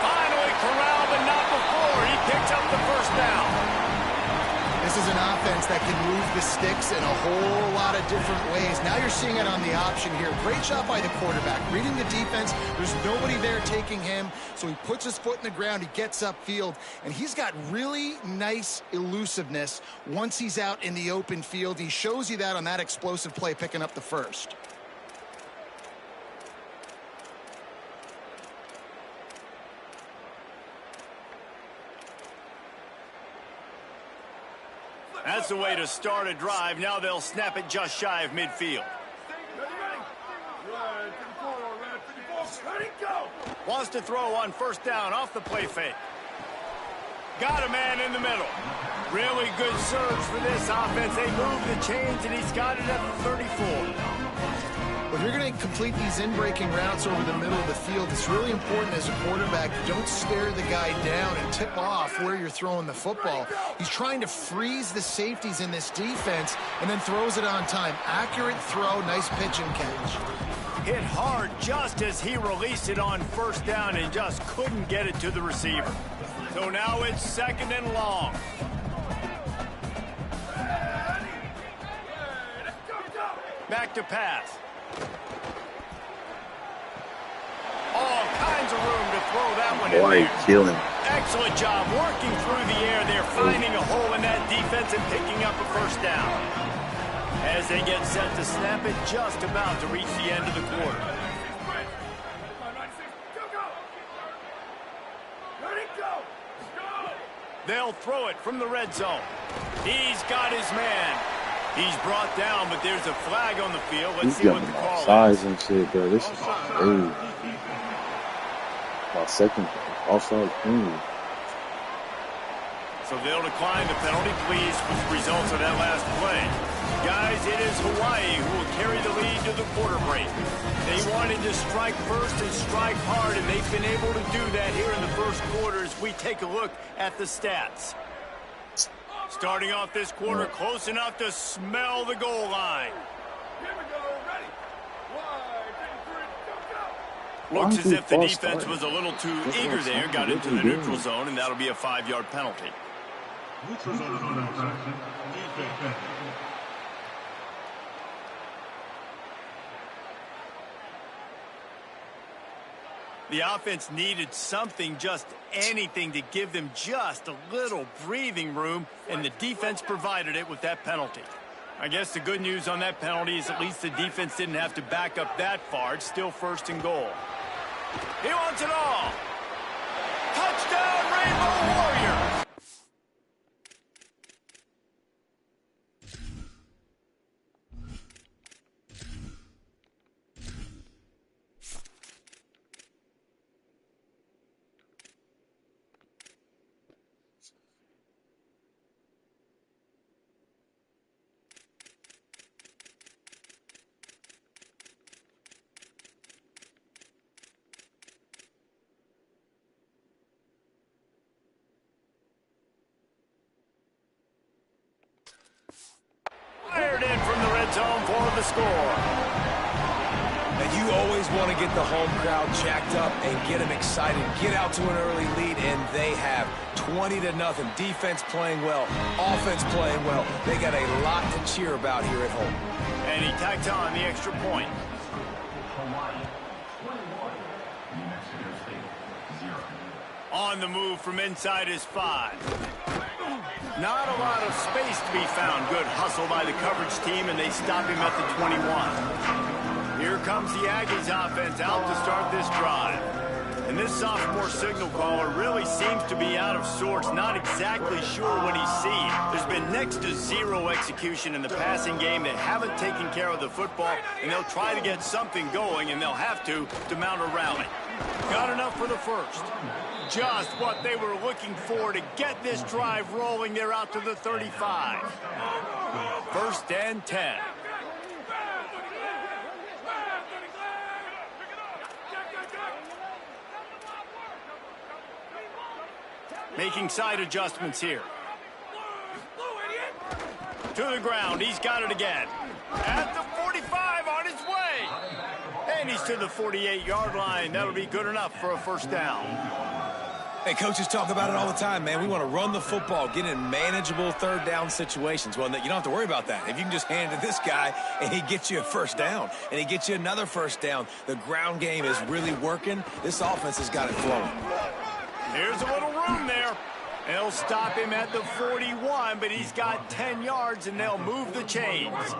Finally corralled, but not before. He picks up the first down. This is an offense that can move the sticks in a whole lot of different ways. Now you're seeing it on the option here. Great job by the quarterback. Reading the defense, there's nobody there taking him, so he puts his foot in the ground, he gets upfield, and he's got really nice elusiveness once he's out in the open field. He shows you that on that explosive play, picking up the first. That's the way to start a drive. Now they'll snap it just shy of midfield. Wants to throw on first down off the play fake. Got a man in the middle. Really good surge for this offense. They move the chains, and he's got it at the 34. If you're going to complete these in-breaking routes over the middle of the field, it's really important as a quarterback, don't stare the guy down and tip off where you're throwing the football. He's trying to freeze the safeties in this defense and then throws it on time. Accurate throw, nice pitch and catch. Hit hard just as he released it on first down and just couldn't get it to the receiver. So now it's second and long. Back to pass. All kinds of room to throw that one in there. Killing. Excellent job working through the air. They're finding a hole in that defense and picking up a first down. As they get set to snap it, just about to reach the end of the quarter. They'll throw it from the red zone. He's got his man. He's brought down, but there's a flag on the field. Let's see what the call is. Size and shit, bro. This is crazy. My second offside clean. So they'll decline the penalty, pleased with the results of that last play. Guys, it is Hawaii who will carry the lead to the quarter break. They wanted to strike first and strike hard, and they've been able to do that here in the first quarter as we take a look at the stats. Starting off this quarter, close enough to smell the goal line. Looks as if the defense was a little too eager there, got into the neutral zone, and that'll be a 5-yard penalty. Neutral zone infraction, defense. The offense needed something, just anything, to give them just a little breathing room, and the defense provided it with that penalty. I guess the good news on that penalty is at least the defense didn't have to back up that far. It's still 1st and goal. He wants it all. Touchdown, Rainbow Warriors! Fired in from the red zone for the score. And you always want to get the home crowd jacked up and get them excited. Get out to an early lead, and they have 20-0. Defense playing well, offense playing well. They got a lot to cheer about here at home. And he tacked on the extra point. On the move from inside his 5. Not a lot of space to be found. Good hustle by the coverage team, and they stop him at the 21. Here comes the Aggies offense out to start this drive. And this sophomore signal caller really seems to be out of sorts, not exactly sure what he's seeing. There's been next to zero execution in the passing game. They haven't taken care of the football, and they'll try to get something going, and they'll have to mount a rally. Got enough for the first. Just what they were looking for to get this drive rolling. They're out to the 35. 1st and 10. Making side adjustments here. To the ground. He's got it again. At the 45, on his way. And he's to the 48-yard line. That'll be good enough for a 1st down. Hey, coaches talk about it all the time, man. We want to run the football, get in manageable 3rd down situations. Well, you don't have to worry about that. If you can just hand it to this guy, and he gets you a 1st down, and he gets you another 1st down, the ground game is really working. This offense has got it flowing. Here's a little room there. They'll stop him at the 41, but he's got 10 yards, and they'll move the chains.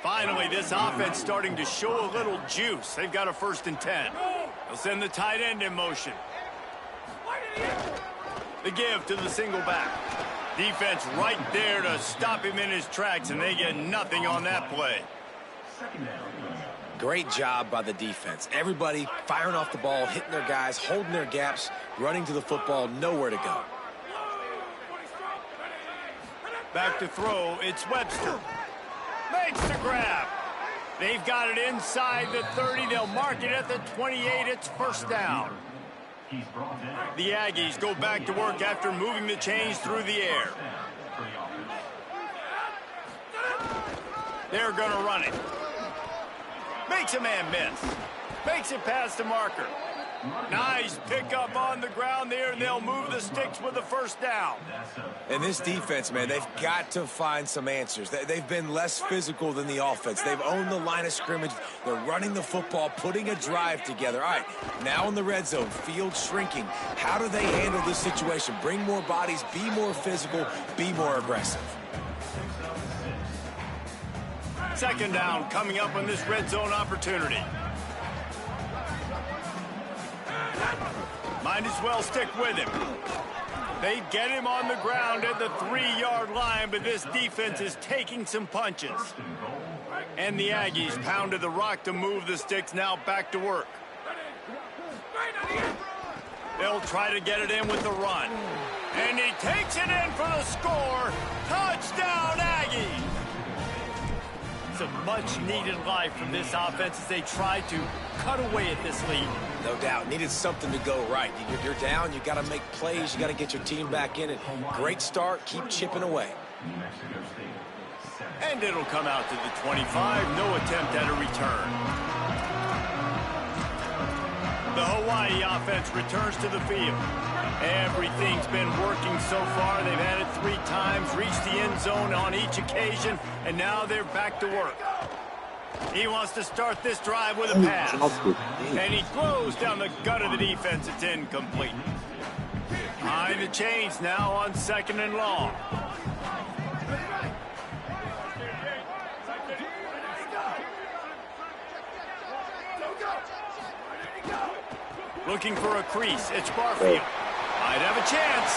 Finally, this offense starting to show a little juice. They've got a 1st and 10. They'll send the tight end in motion. The give to the single back. Defense right there to stop him in his tracks, and they get nothing on that play. Great job by the defense. Everybody firing off the ball, hitting their guys, holding their gaps, running to the football, nowhere to go. Back to throw, it's Webster. Makes the grab. They've got it inside the 30. They'll mark it at the 28. It's 1st down. The Aggies go back to work after moving the chains through the air. They're going to run it. Makes a man miss. Makes it past the marker. Nice pickup on the ground there, and they'll move the sticks with the 1st down. And this defense, man, they've got to find some answers. They've been less physical than the offense. They've owned the line of scrimmage. They're running the football, putting a drive together. All right, now in the red zone, field shrinking. How do they handle this situation? Bring more bodies, be more physical, be more aggressive. 2nd down coming up on this red zone opportunity. Might as well stick with him. They get him on the ground at the 3-yard line, but this defense is taking some punches. And the Aggies pounded the rock to move the sticks, now back to work. They'll try to get it in with the run. And he takes it in for the score. Touchdown, Aggies. It's a much-needed life from this offense as they try to cut away at this lead. No doubt. Needed something to go right. You're down. You got to make plays. You got to get your team back in it. Great start. Keep chipping away. And it'll come out to the 25. No attempt at a return. The Hawaii offense returns to the field. Everything's been working so far. They've had it 3 times, reached the end zone on each occasion, and now they're back to work. He wants to start this drive with a pass. And he throws down the gut of the defense. It's incomplete. Behind the chains now on 2nd and long. Looking for a crease. It's Barfield. Might have a chance.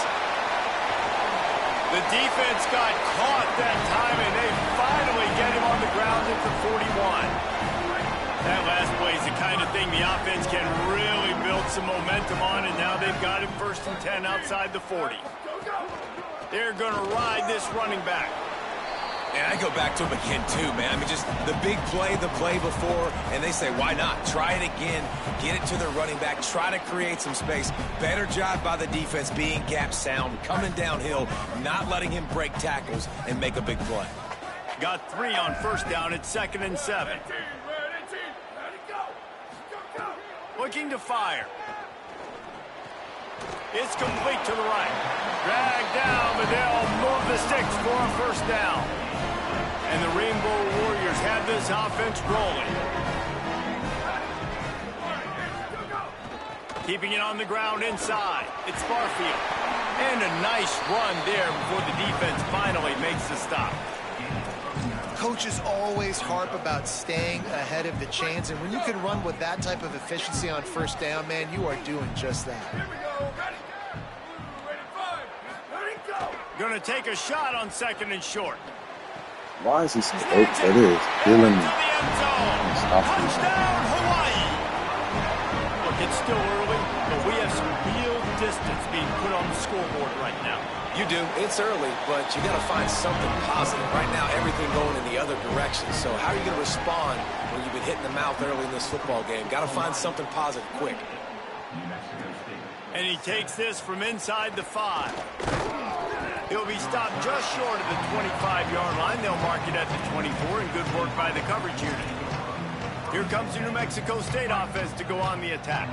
The defense got caught that time, and they finally get him on the ground at the 41. That last play is the kind of thing the offense can really build some momentum on, and now they've got him 1st and 10 outside the 40. They're going to ride this running back. And I go back to him again, too, man. I mean, just the big play, the play before, and they say, why not? Try it again, get it to the running back, try to create some space. Better job by the defense being gap sound, coming downhill, not letting him break tackles and make a big play. Got 3 on 1st down at 2nd and 7. Looking to fire. It's complete to the right. Dragged down, but they'll move the sticks for a 1st down. And the Rainbow Warriors have this offense rolling. Keeping it on the ground inside. It's Barfield. And a nice run there before the defense finally makes the stop. Coaches always harp about staying ahead of the chains, and when you can run with that type of efficiency on 1st down, man, you are doing just that. Going to take a shot on 2nd and short. Why is he so open? It is. Tulan. Touchdown, Hawaii. Look, it's still early, but we have some real distance being put on the scoreboard right now. You do. It's early, but you got to find something positive. Right now, everything going in the other direction. So how are you going to respond when you've been hitting the mouth early in this football game? Got to find something positive quick. And he takes this from inside the 5. He'll be stopped just short of the 25-yard line. They'll mark it at the 24, and good work by the coverage unit. Here comes the New Mexico State offense to go on the attack.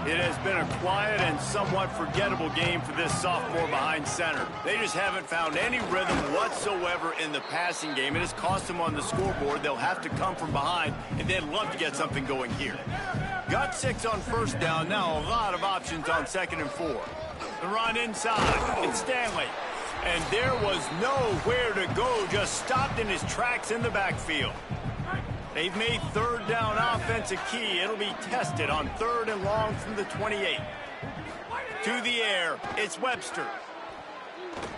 It has been a quiet and somewhat forgettable game for this sophomore behind center. They just haven't found any rhythm whatsoever in the passing game. It has cost them on the scoreboard. They'll have to come from behind, and they'd love to get something going here. Got 6 on 1st down. Now a lot of options on 2nd and 4. The run inside. It's Stanley. And there was nowhere to go. Just stopped in his tracks in the backfield. They've made 3rd down offense a key. It'll be tested on 3rd and long from the 28. To the air, it's Webster.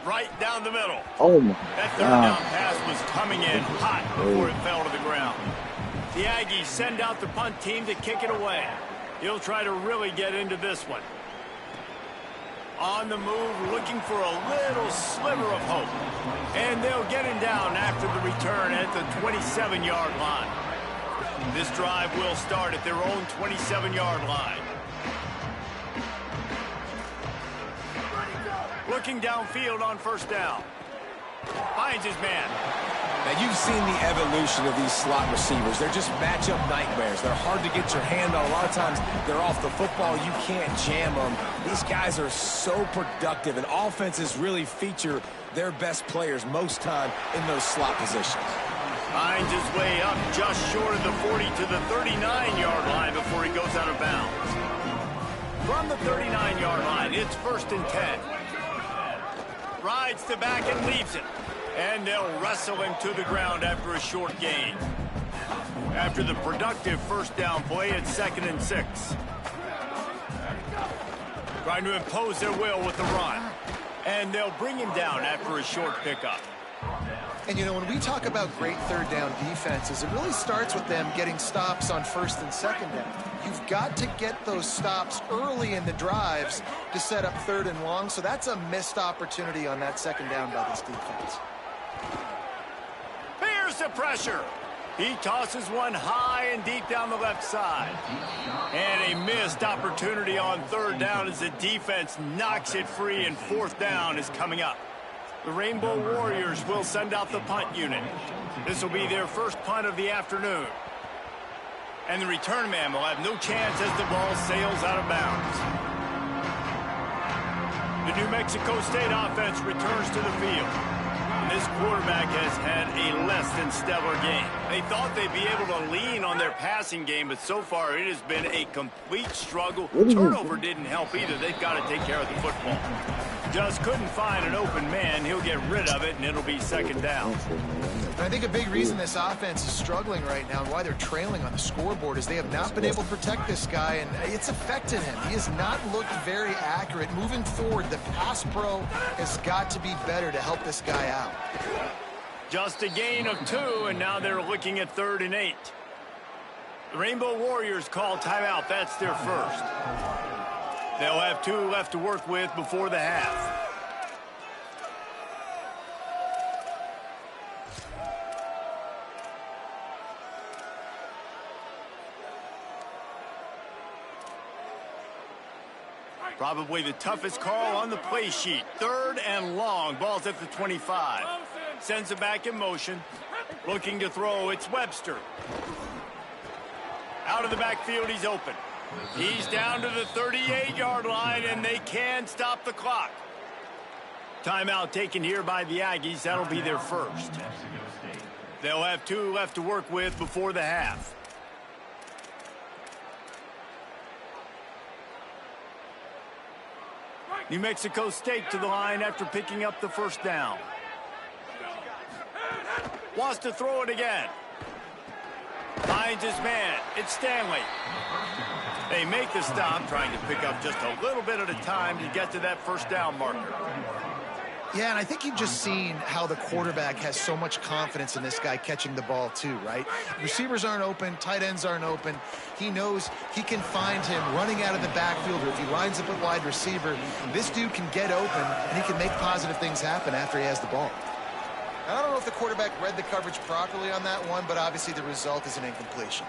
Right down the middle. Oh, my That 3rd down pass was coming in hot before it fell to the ground. The Aggies send out the punt team to kick it away. He'll try to really get into this one. On the move, looking for a little sliver of hope. And they'll get him down after the return at the 27-yard line. This drive will start at their own 27-yard line. Looking downfield on 1st down. Finds his man. Now, you've seen the evolution of these slot receivers. They're just matchup nightmares. They're hard to get your hand on. A lot of times, they're off the football. You can't jam them. These guys are so productive, and offenses really feature their best players most time in those slot positions. Finds his way up just short of the 40 to the 39-yard line before he goes out of bounds. From the 39-yard line, it's 1st and 10. Rides the back and leaves it. And they'll wrestle him to the ground after a short gain. After the productive 1st down play, it's 2nd and 6. Trying to impose their will with the run. And they'll bring him down after a short pickup. And, you know, when we talk about great third down defenses, it really starts with them getting stops on first and second down. You've got to get those stops early in the drives to set up third and long, so that's a missed opportunity on that second down by this defense. Here's the pressure. He tosses one high and deep down the left side. And a missed opportunity on third down as the defense knocks it free, and fourth down is coming up. The Rainbow Warriors will send out the punt unit. This will be their first punt of the afternoon. And the return man will have no chance as the ball sails out of bounds. The New Mexico State offense returns to the field. And this quarterback has had a less than stellar game. They thought they'd be able to lean on their passing game, but so far it has been a complete struggle. Turnover didn't help either. They've got to take care of the football. Just couldn't find an open man. He'll get rid of it, and it'll be second down. And I think a big reason this offense is struggling right now and why they're trailing on the scoreboard is they have not been able to protect this guy, and it's affected him. He has not looked very accurate. Moving forward, the pass pro has got to be better to help this guy out. Just a gain of 2, and now they're looking at 3rd and 8. The Rainbow Warriors call timeout. That's their first. They'll have 2 left to work with before the half. Probably the toughest call on the play sheet. 3rd and long. Ball's at the 25. Sends it back in motion. Looking to throw. It's Webster. Out of the backfield, he's open. He's down to the 38-yard line, and they can stop the clock. Timeout taken here by the Aggies. That'll be their first. They'll have 2 left to work with before the half. New Mexico State to the line after picking up the first down. Wants to throw it again. Finds his man. It's Stanley. They make the stop, trying to pick up just a little bit at a time to get to that first down marker. Yeah, and I think you've just seen how the quarterback has so much confidence in this guy catching the ball too, right? Receivers aren't open, tight ends aren't open. He knows he can find him running out of the backfield, or if he lines up a wide receiver, this dude can get open and he can make positive things happen after he has the ball. I don't know if the quarterback read the coverage properly on that one, but obviously the result is an incompletion.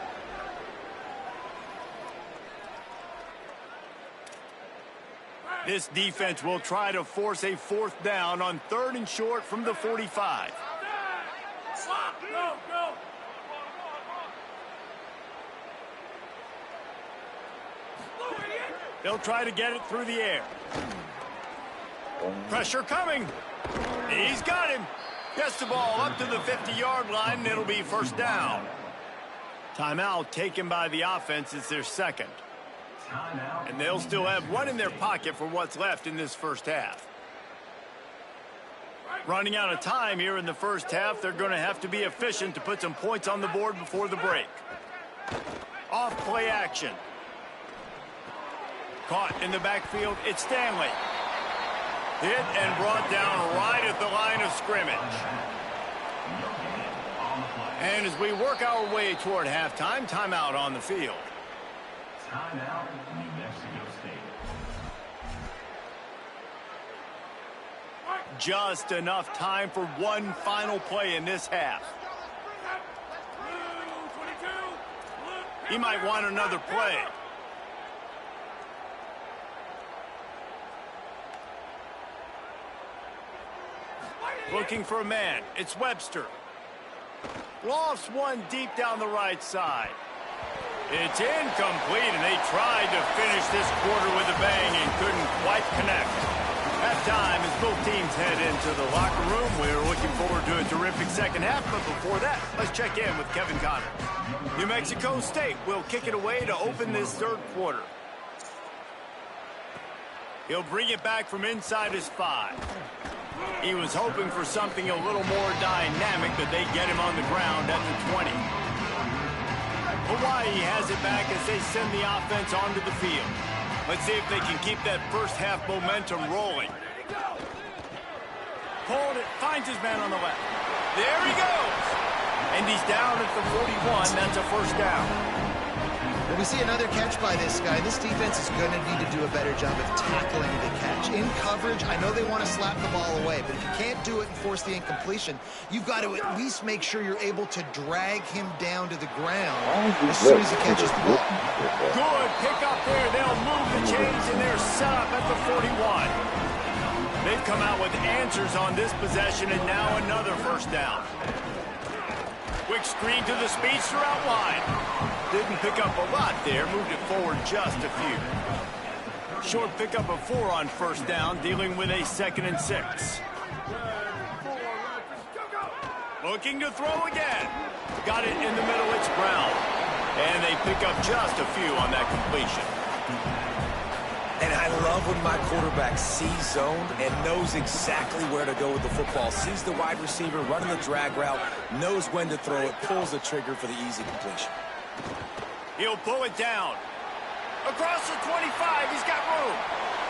This defense will try to force a fourth down on 3rd and short from the 45. They'll try to get it through the air. Pressure coming. He's got him. Gets the ball up to the 50-yard line, and it'll be first down. Timeout taken by the offense. It's their second. And they'll still have 1 in their pocket for what's left in this first half. Running out of time here in the first half. They're going to have to be efficient to put some points on the board before the break. Off play action. Caught in the backfield. It's Stanley. Hit and brought down right at the line of scrimmage. And as we work our way toward halftime, timeout on the field. Timeout, New Mexico State. Just enough time for one final play in this half. He might want another play. Looking for a man. It's Webster. Lofts one deep down the right side. It's incomplete, and they tried to finish this quarter with a bang and couldn't quite connect. Halftime as both teams head into the locker room. We're looking forward to a terrific second half, but before that, let's check in with Kevin Connor. New Mexico State will kick it away to open this third quarter. He'll bring it back from inside his 5. He was hoping for something a little more dynamic, but they get him on the ground at the 20. Hawaii has it back as they send the offense onto the field. Let's see if they can keep that first half momentum rolling. Pulled it, finds his man on the left. There he goes. And he's down at the 41. That's a first down. When we see another catch by this guy, this defense is going to need to do a better job of tackling the catch. In coverage, I know they want to slap the ball away, but if you can't do it and force the incompletion, you've got to at least make sure you're able to drag him down to the ground as soon as he catches the ball. Good pick up there. They'll move the chains, and they're set up at the 41. They've come out with answers on this possession, and now another first down. Quick screen to the speedster out wide. Didn't pick up a lot there, moved it forward just a few. Short pickup of 4 on first down, dealing with a 2nd and 6. Looking to throw again. Got it in the middle, it's Brown. And they pick up just a few on that completion. And I love when my quarterback sees zone and knows exactly where to go with the football. Sees the wide receiver running the drag route, knows when to throw it, pulls the trigger for the easy completion. He'll pull it down. Across the 25, he's got room.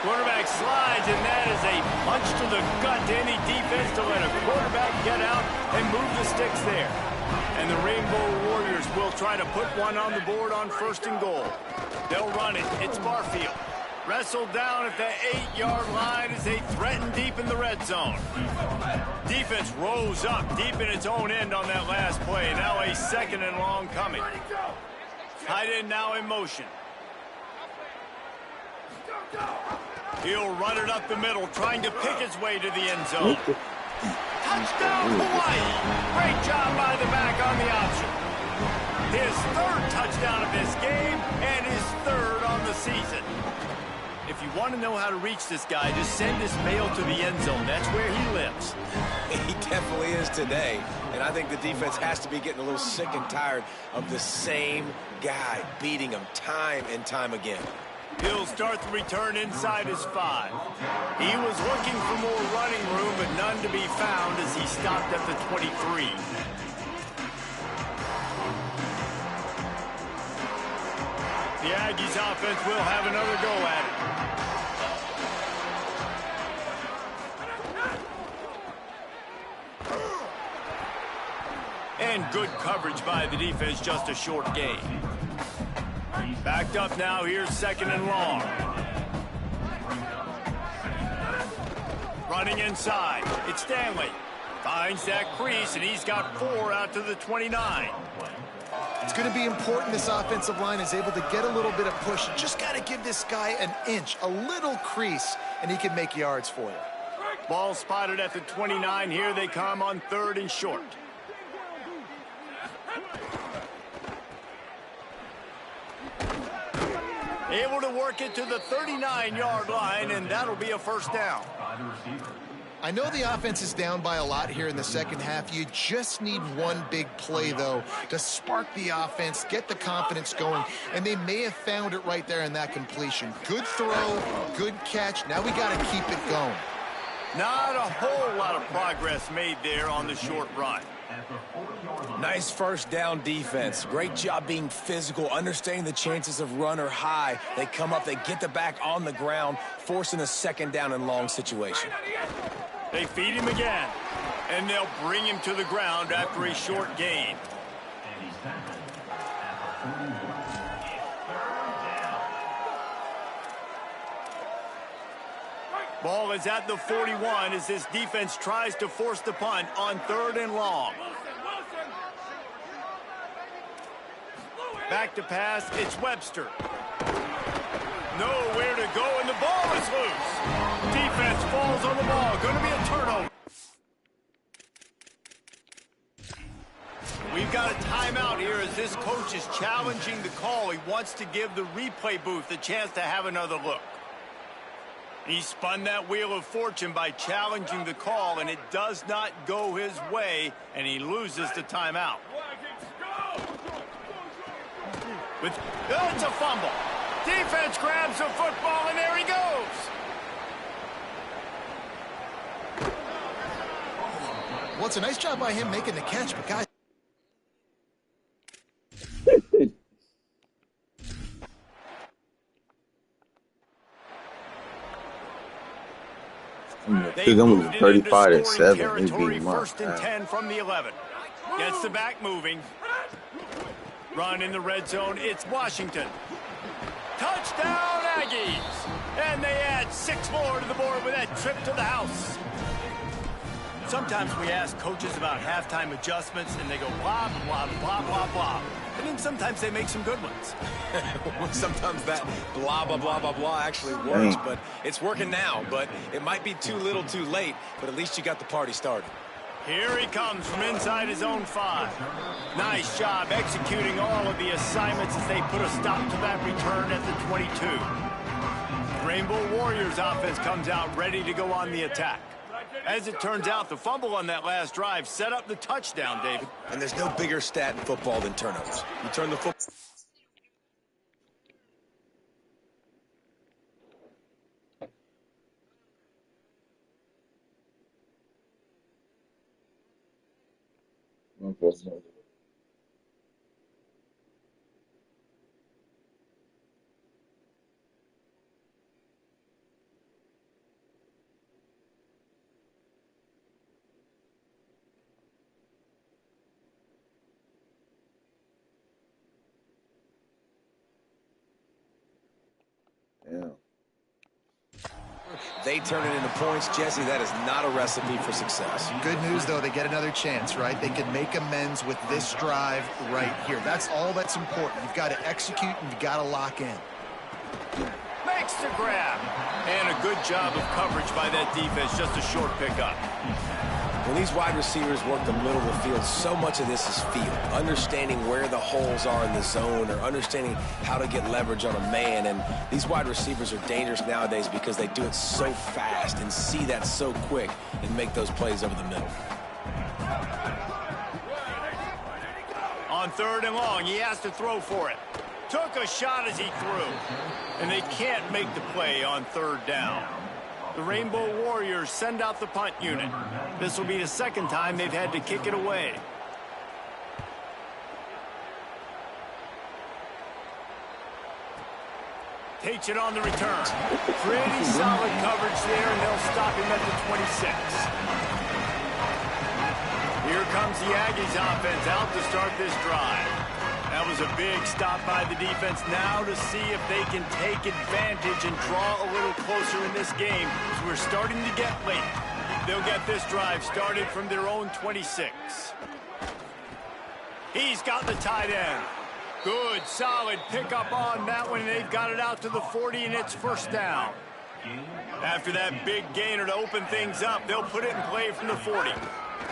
Quarterback slides, and that is a punch to the gut to any defense to let a quarterback get out and move the sticks there. And the Rainbow Warriors will try to put one on the board on 1st and goal. They'll run it. It's Barfield. Wrestled down at the 8-yard line as they threaten deep in the red zone. Defense rose up deep in its own end on that last play. Now a 2nd and long coming. Tight end now in motion. He'll run it up the middle, trying to pick his way to the end zone. Touchdown, Hawaii! Great job by the back on the option. His 3rd touchdown of this game and his 3rd on the season. If you want to know how to reach this guy, just send his mail to the end zone. That's where he lives. He definitely is today. And I think the defense has to be getting a little sick and tired of the same guy beating him time and time again. He'll start the return inside his 5. He was looking for more running room, but none to be found as he stopped at the 23. The Aggies offense will have another go at it. And good coverage by the defense, just a short gain. Backed up now, here's 2nd and long. Running inside, it's Stanley. Finds that crease, and he's got 4 out to the 29. It's going to be important this offensive line is able to get a little bit of push. You just got to give this guy an inch, a little crease, and he can make yards for you. Ball spotted at the 29. Here they come on 3rd and short. Able to work it to the 39-yard line, and that'll be a first down. I know the offense is down by a lot here in the second half. You just need one big play, though, to spark the offense, get the confidence going, and they may have found it right there in that completion. Good throw, good catch. Now we got to keep it going. Not a whole lot of progress made there on the short run. Nice first down defense. Great job being physical, understanding the chances of run are high. They come up, they get the back on the ground, forcing a 2nd down and long situation. They feed him again, and they'll bring him to the ground after a short gain. Ball is at the 41 as this defense tries to force the punt on 3rd and long. Back to pass, it's Webster. Nowhere to go, and the ball is loose. Defense falls on the ball. Going to be a turnover. We've got a timeout here as this coach is challenging the call. He wants to give the replay booth a chance to have another look. He spun that wheel of fortune by challenging the call, and it does not go his way, and he loses the timeout. It's a fumble. Defense grabs the football, and there he goes. Well, it's a nice job by him making the catch, but guys. They moved it into 35 to scoring 7. They beat territory, him up. 1st and 10 from the 11. Gets the back moving. Run in the red zone. It's Washington. Touchdown, Aggies! And they add 6 more to the board with that trip to the house. Sometimes we ask coaches about halftime adjustments, and they go blah, blah, blah, blah, blah. And then sometimes they make some good ones. Sometimes that blah, blah, blah, blah, blah actually works, but it's working now. But it might be too little too late, but at least you got the party started. Here he comes from inside his own 5. Nice job executing all of the assignments as they put a stop to that return at the 22. Rainbow Warriors offense comes out ready to go on the attack. As it turns out, the fumble on that last drive set up the touchdown, David. And there's no bigger stat in football than turnovers. You turn the football. Yeah. They turn it into points. Jesse, that is not a recipe for success. Good news, though, they get another chance, right? They can make amends with this drive right here. That's all that's important. You've got to execute and you've got to lock in. Makes the grab. And a good job of coverage by that defense. Just a short pickup. When these wide receivers work the middle of the field, so much of this is feel. Understanding where the holes are in the zone or understanding how to get leverage on a man. And these wide receivers are dangerous nowadays because they do it so fast and see that so quick and make those plays over the middle. On 3rd and long, he has to throw for it. Took a shot as he threw. And they can't make the play on 3rd down. The Rainbow Warriors send out the punt unit. This will be the 2nd time they've had to kick it away. Takes it on the return. Pretty solid coverage there, and they'll stop him at the 26. Here comes the Aggies offense out to start this drive. That was a big stop by the defense. Now to see if they can take advantage and draw a little closer in this game. As we're starting to get late. They'll get this drive started from their own 26. He's got the tight end. Good, solid pickup on that one. They've got it out to the 40, and it's 1st down. After that big gainer to open things up, they'll put it in play from the 40.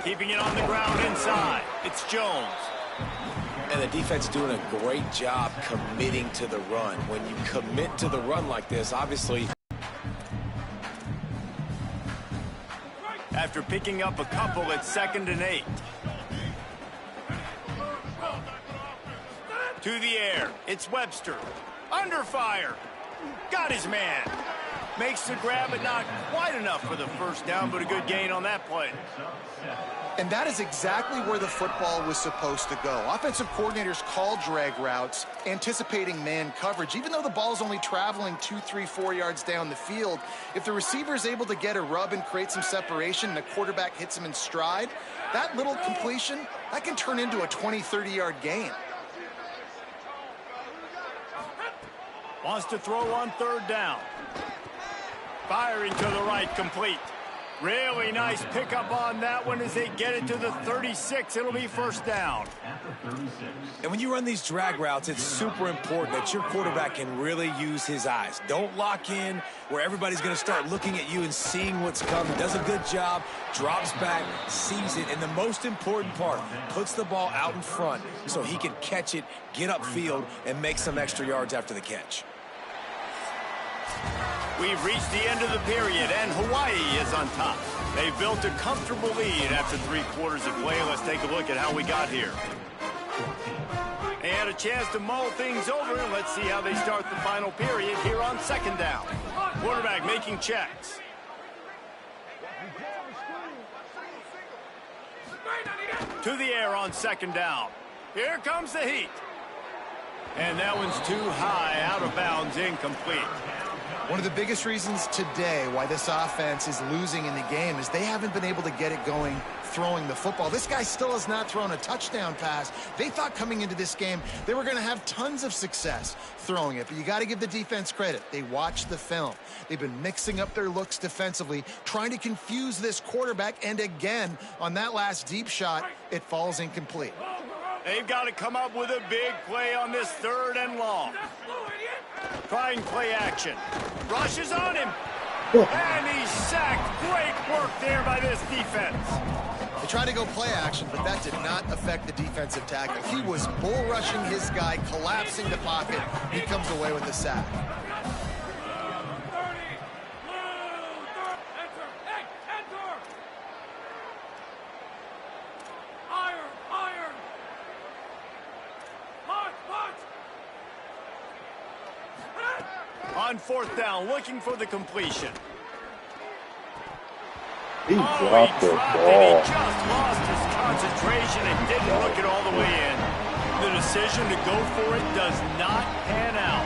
Keeping it on the ground inside. It's Jones. And the defense doing a great job committing to the run. When you commit to the run like this, obviously. After picking up a couple at 2nd and 8. To the air. It's Webster. Under fire. Got his man. Makes the grab, but not quite enough for the 1st down, but a good gain on that play. And that is exactly where the football was supposed to go. Offensive coordinators call drag routes, anticipating man coverage. Even though the ball's only traveling 2, 3, 4 yards down the field, if the receiver is able to get a rub and create some separation and the quarterback hits him in stride, that little completion, that can turn into a 20, 30-yard gain. Wants to throw on 3rd down. Firing to the right, complete. Really nice pickup on that one as they get it to the 36. It'll be 1st down. And when you run these drag routes, it's super important that your quarterback can really use his eyes. Don't lock in where everybody's going to start looking at you and seeing what's coming. Does a good job, drops back, sees it, and the most important part, puts the ball out in front so he can catch it, get upfield, and make some extra yards after the catch. We've reached the end of the period, and Hawaii is on top. They've built a comfortable lead after 3 quarters of play. Let's take a look at how we got here. And a chance to mull things over, and let's see how they start the final period here on 2nd down. Quarterback making checks. To the air on 2nd down. Here comes the heat. And that one's too high, out of bounds, incomplete. One of the biggest reasons today why this offense is losing in the game is they haven't been able to get it going throwing the football. This guy still has not thrown a touchdown pass. They thought coming into this game they were going to have tons of success throwing it, but you got to give the defense credit. They watched the film. They've been mixing up their looks defensively, trying to confuse this quarterback, and again, on that last deep shot, it falls incomplete. They've got to come up with a big play on this 3rd and long. Trying play action. Rushes on him. And he's sacked. Great work there by this defense. They tried to go play action, but that did not affect the defensive tackle. He was bull rushing his guy, collapsing the pocket. He comes away with the sack. On 4th down, looking for the completion. He dropped the ball. He just lost his concentration and didn't look it all the way in. The decision to go for it does not pan out.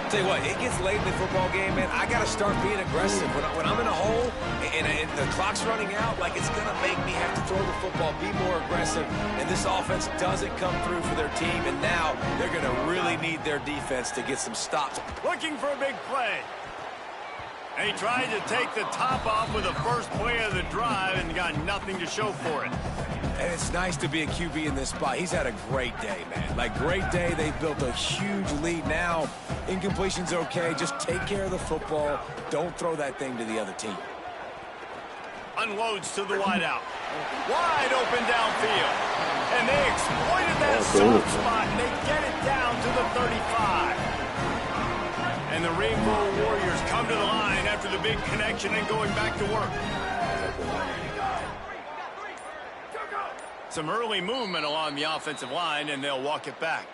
Tell you what, it gets late in the football game, man. I got to start being aggressive. When I'm in a hole and the clock's running out, like, it's going to make me have to throw the football, be more aggressive. And this offense doesn't come through for their team, and now they're going to really need their defense to get some stops. Looking for a big play. And he tried to take the top off with the first play of the drive and got nothing to show for it. And it's nice to be a QB in this spot. He's had a great day, man. Like, great day. They've built a huge lead. Now, incompletion's okay. Just take care of the football. Don't throw that thing to the other team. Unloads to the wideout. Wide open downfield. And they exploited that soft spot, and they get it down to the 35. And the Rainbow Warriors come to the line after the big connection and going back to work. Some early movement along the offensive line, and they'll walk it back.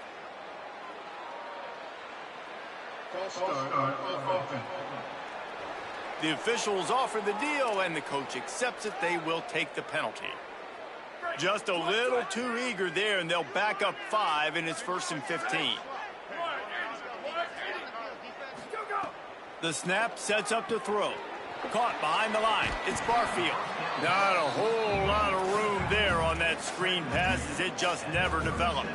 The officials offer the deal, and the coach accepts it. They will take the penalty. Just a little too eager there, and they'll back up 5, and it's 1st and 15. The snap sets up to throw. Caught behind the line. It's Barfield. Not a whole lot of room there on that screen pass, as it just never developed.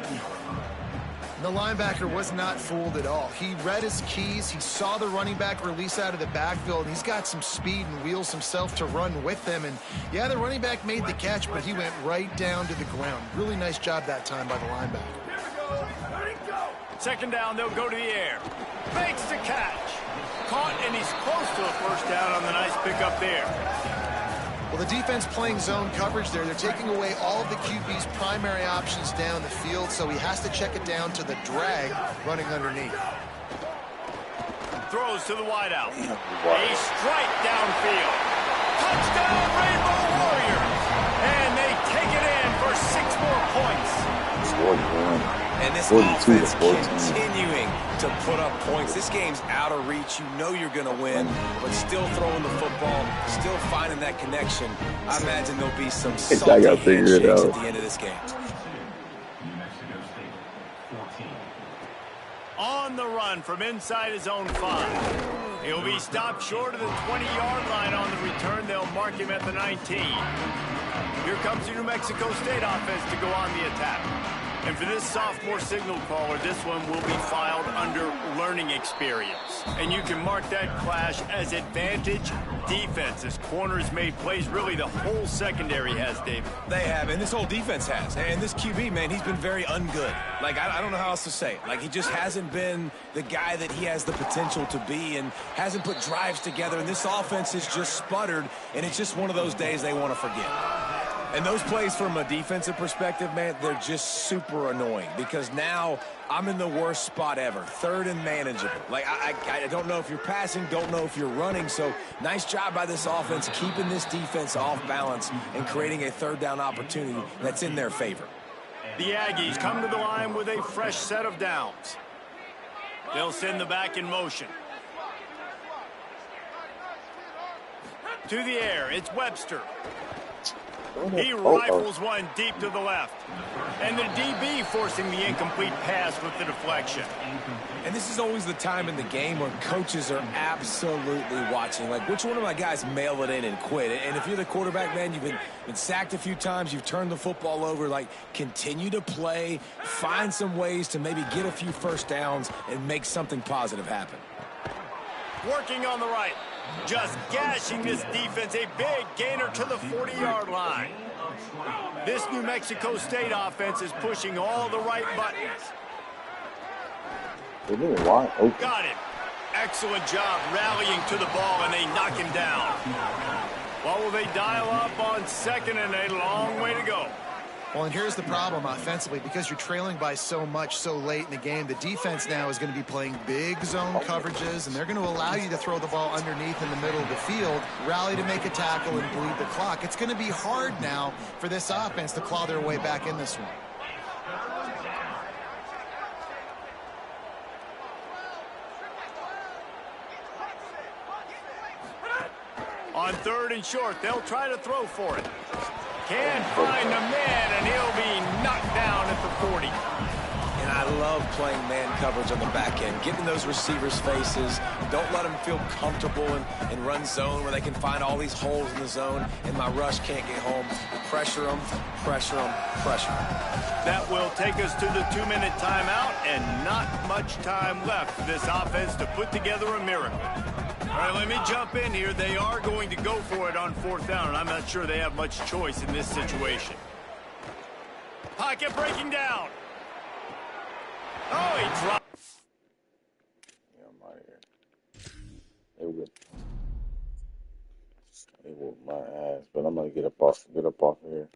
The linebacker was not fooled at all. He read his keys. He saw the running back release out of the backfield, and he's got some speed and wheels himself to run with them. And, yeah, the running back made the catch, but he went right down to the ground. Really nice job that time by the linebacker. 2nd down, they'll go to the air. Makes the catch. Caught, and he's close to a 1st down on the nice pickup there. Well, the defense playing zone coverage there. They're taking away all of the QB's primary options down the field, so he has to check it down to the drag running underneath. Throws to the wideout. A strike downfield. Touchdown, Rainbow Warriors. And they take it in for 6 more points. 41. And this offense continuing to put up points. This game's out of reach. You know you're going to win, but still throwing the football, still finding that connection. I imagine there'll be some salty handshakes at the end of this game. On the run from inside his own 5. He'll be stopped short of the 20-yard line on the return. They'll mark him at the 19. Here comes the New Mexico State offense to go on the attack. And for this sophomore signal caller, this one will be filed under learning experience. And you can mark that clash as advantage defense, as corners made plays. Really, the whole secondary has, David. They have, and this whole defense has. And this QB, man, he's been very ungood. Like, I don't know how else to say it. Like, he just hasn't been the guy that he has the potential to be and hasn't put drives together. And this offense has just sputtered, and it's just one of those days they want to forget. And those plays from a defensive perspective, man, they're just super annoying because now I'm in the worst spot ever, 3rd and manageable. Like, I don't know if you're passing, don't know if you're running. So nice job by this offense keeping this defense off balance and creating a 3rd down opportunity that's in their favor. The Aggies come to the line with a fresh set of downs. They'll send the back in motion. To the air, it's Webster. He rifles one deep to the left. And the DB forcing the incomplete pass with the deflection. And this is always the time in the game where coaches are absolutely watching. Like, which one of my guys mail it in and quit? And if you're the quarterback, man, you've been sacked a few times, you've turned the football over, like, continue to play, find some ways to maybe get a few first downs and make something positive happen. Working on the right. Just gashing this defense. A big gainer to the 40-yard line. This New Mexico State offense is pushing all the right buttons. Got him. Excellent job rallying to the ball, and they knock him down. Well, will they dial up on second and a long way to go? Well, and here's the problem offensively. Because you're trailing by so much so late in the game, the defense now is going to be playing big zone coverages, and they're going to allow you to throw the ball underneath in the middle of the field, rally to make a tackle, and bleed the clock. It's going to be hard now for this offense to claw their way back in this one. On third and short, they'll try to throw for it. Can't find the man, and he'll be knocked down at the 40. And I love playing man coverage on the back end, getting those receivers' faces. Don't let them feel comfortable in run zone where they can find all these holes in the zone, and my rush can't get home. Pressure them, pressure them, pressure them. That will take us to the 2-minute timeout, and not much time left for this offense to put together a miracle. All right, let me jump in here. They are going to go for it on fourth down, and I'm not sure they have much choice in this situation. Pocket breaking down. Oh, he dropped. Yeah, I'm out of here. They whooped my ass, but I'm gonna get up off here.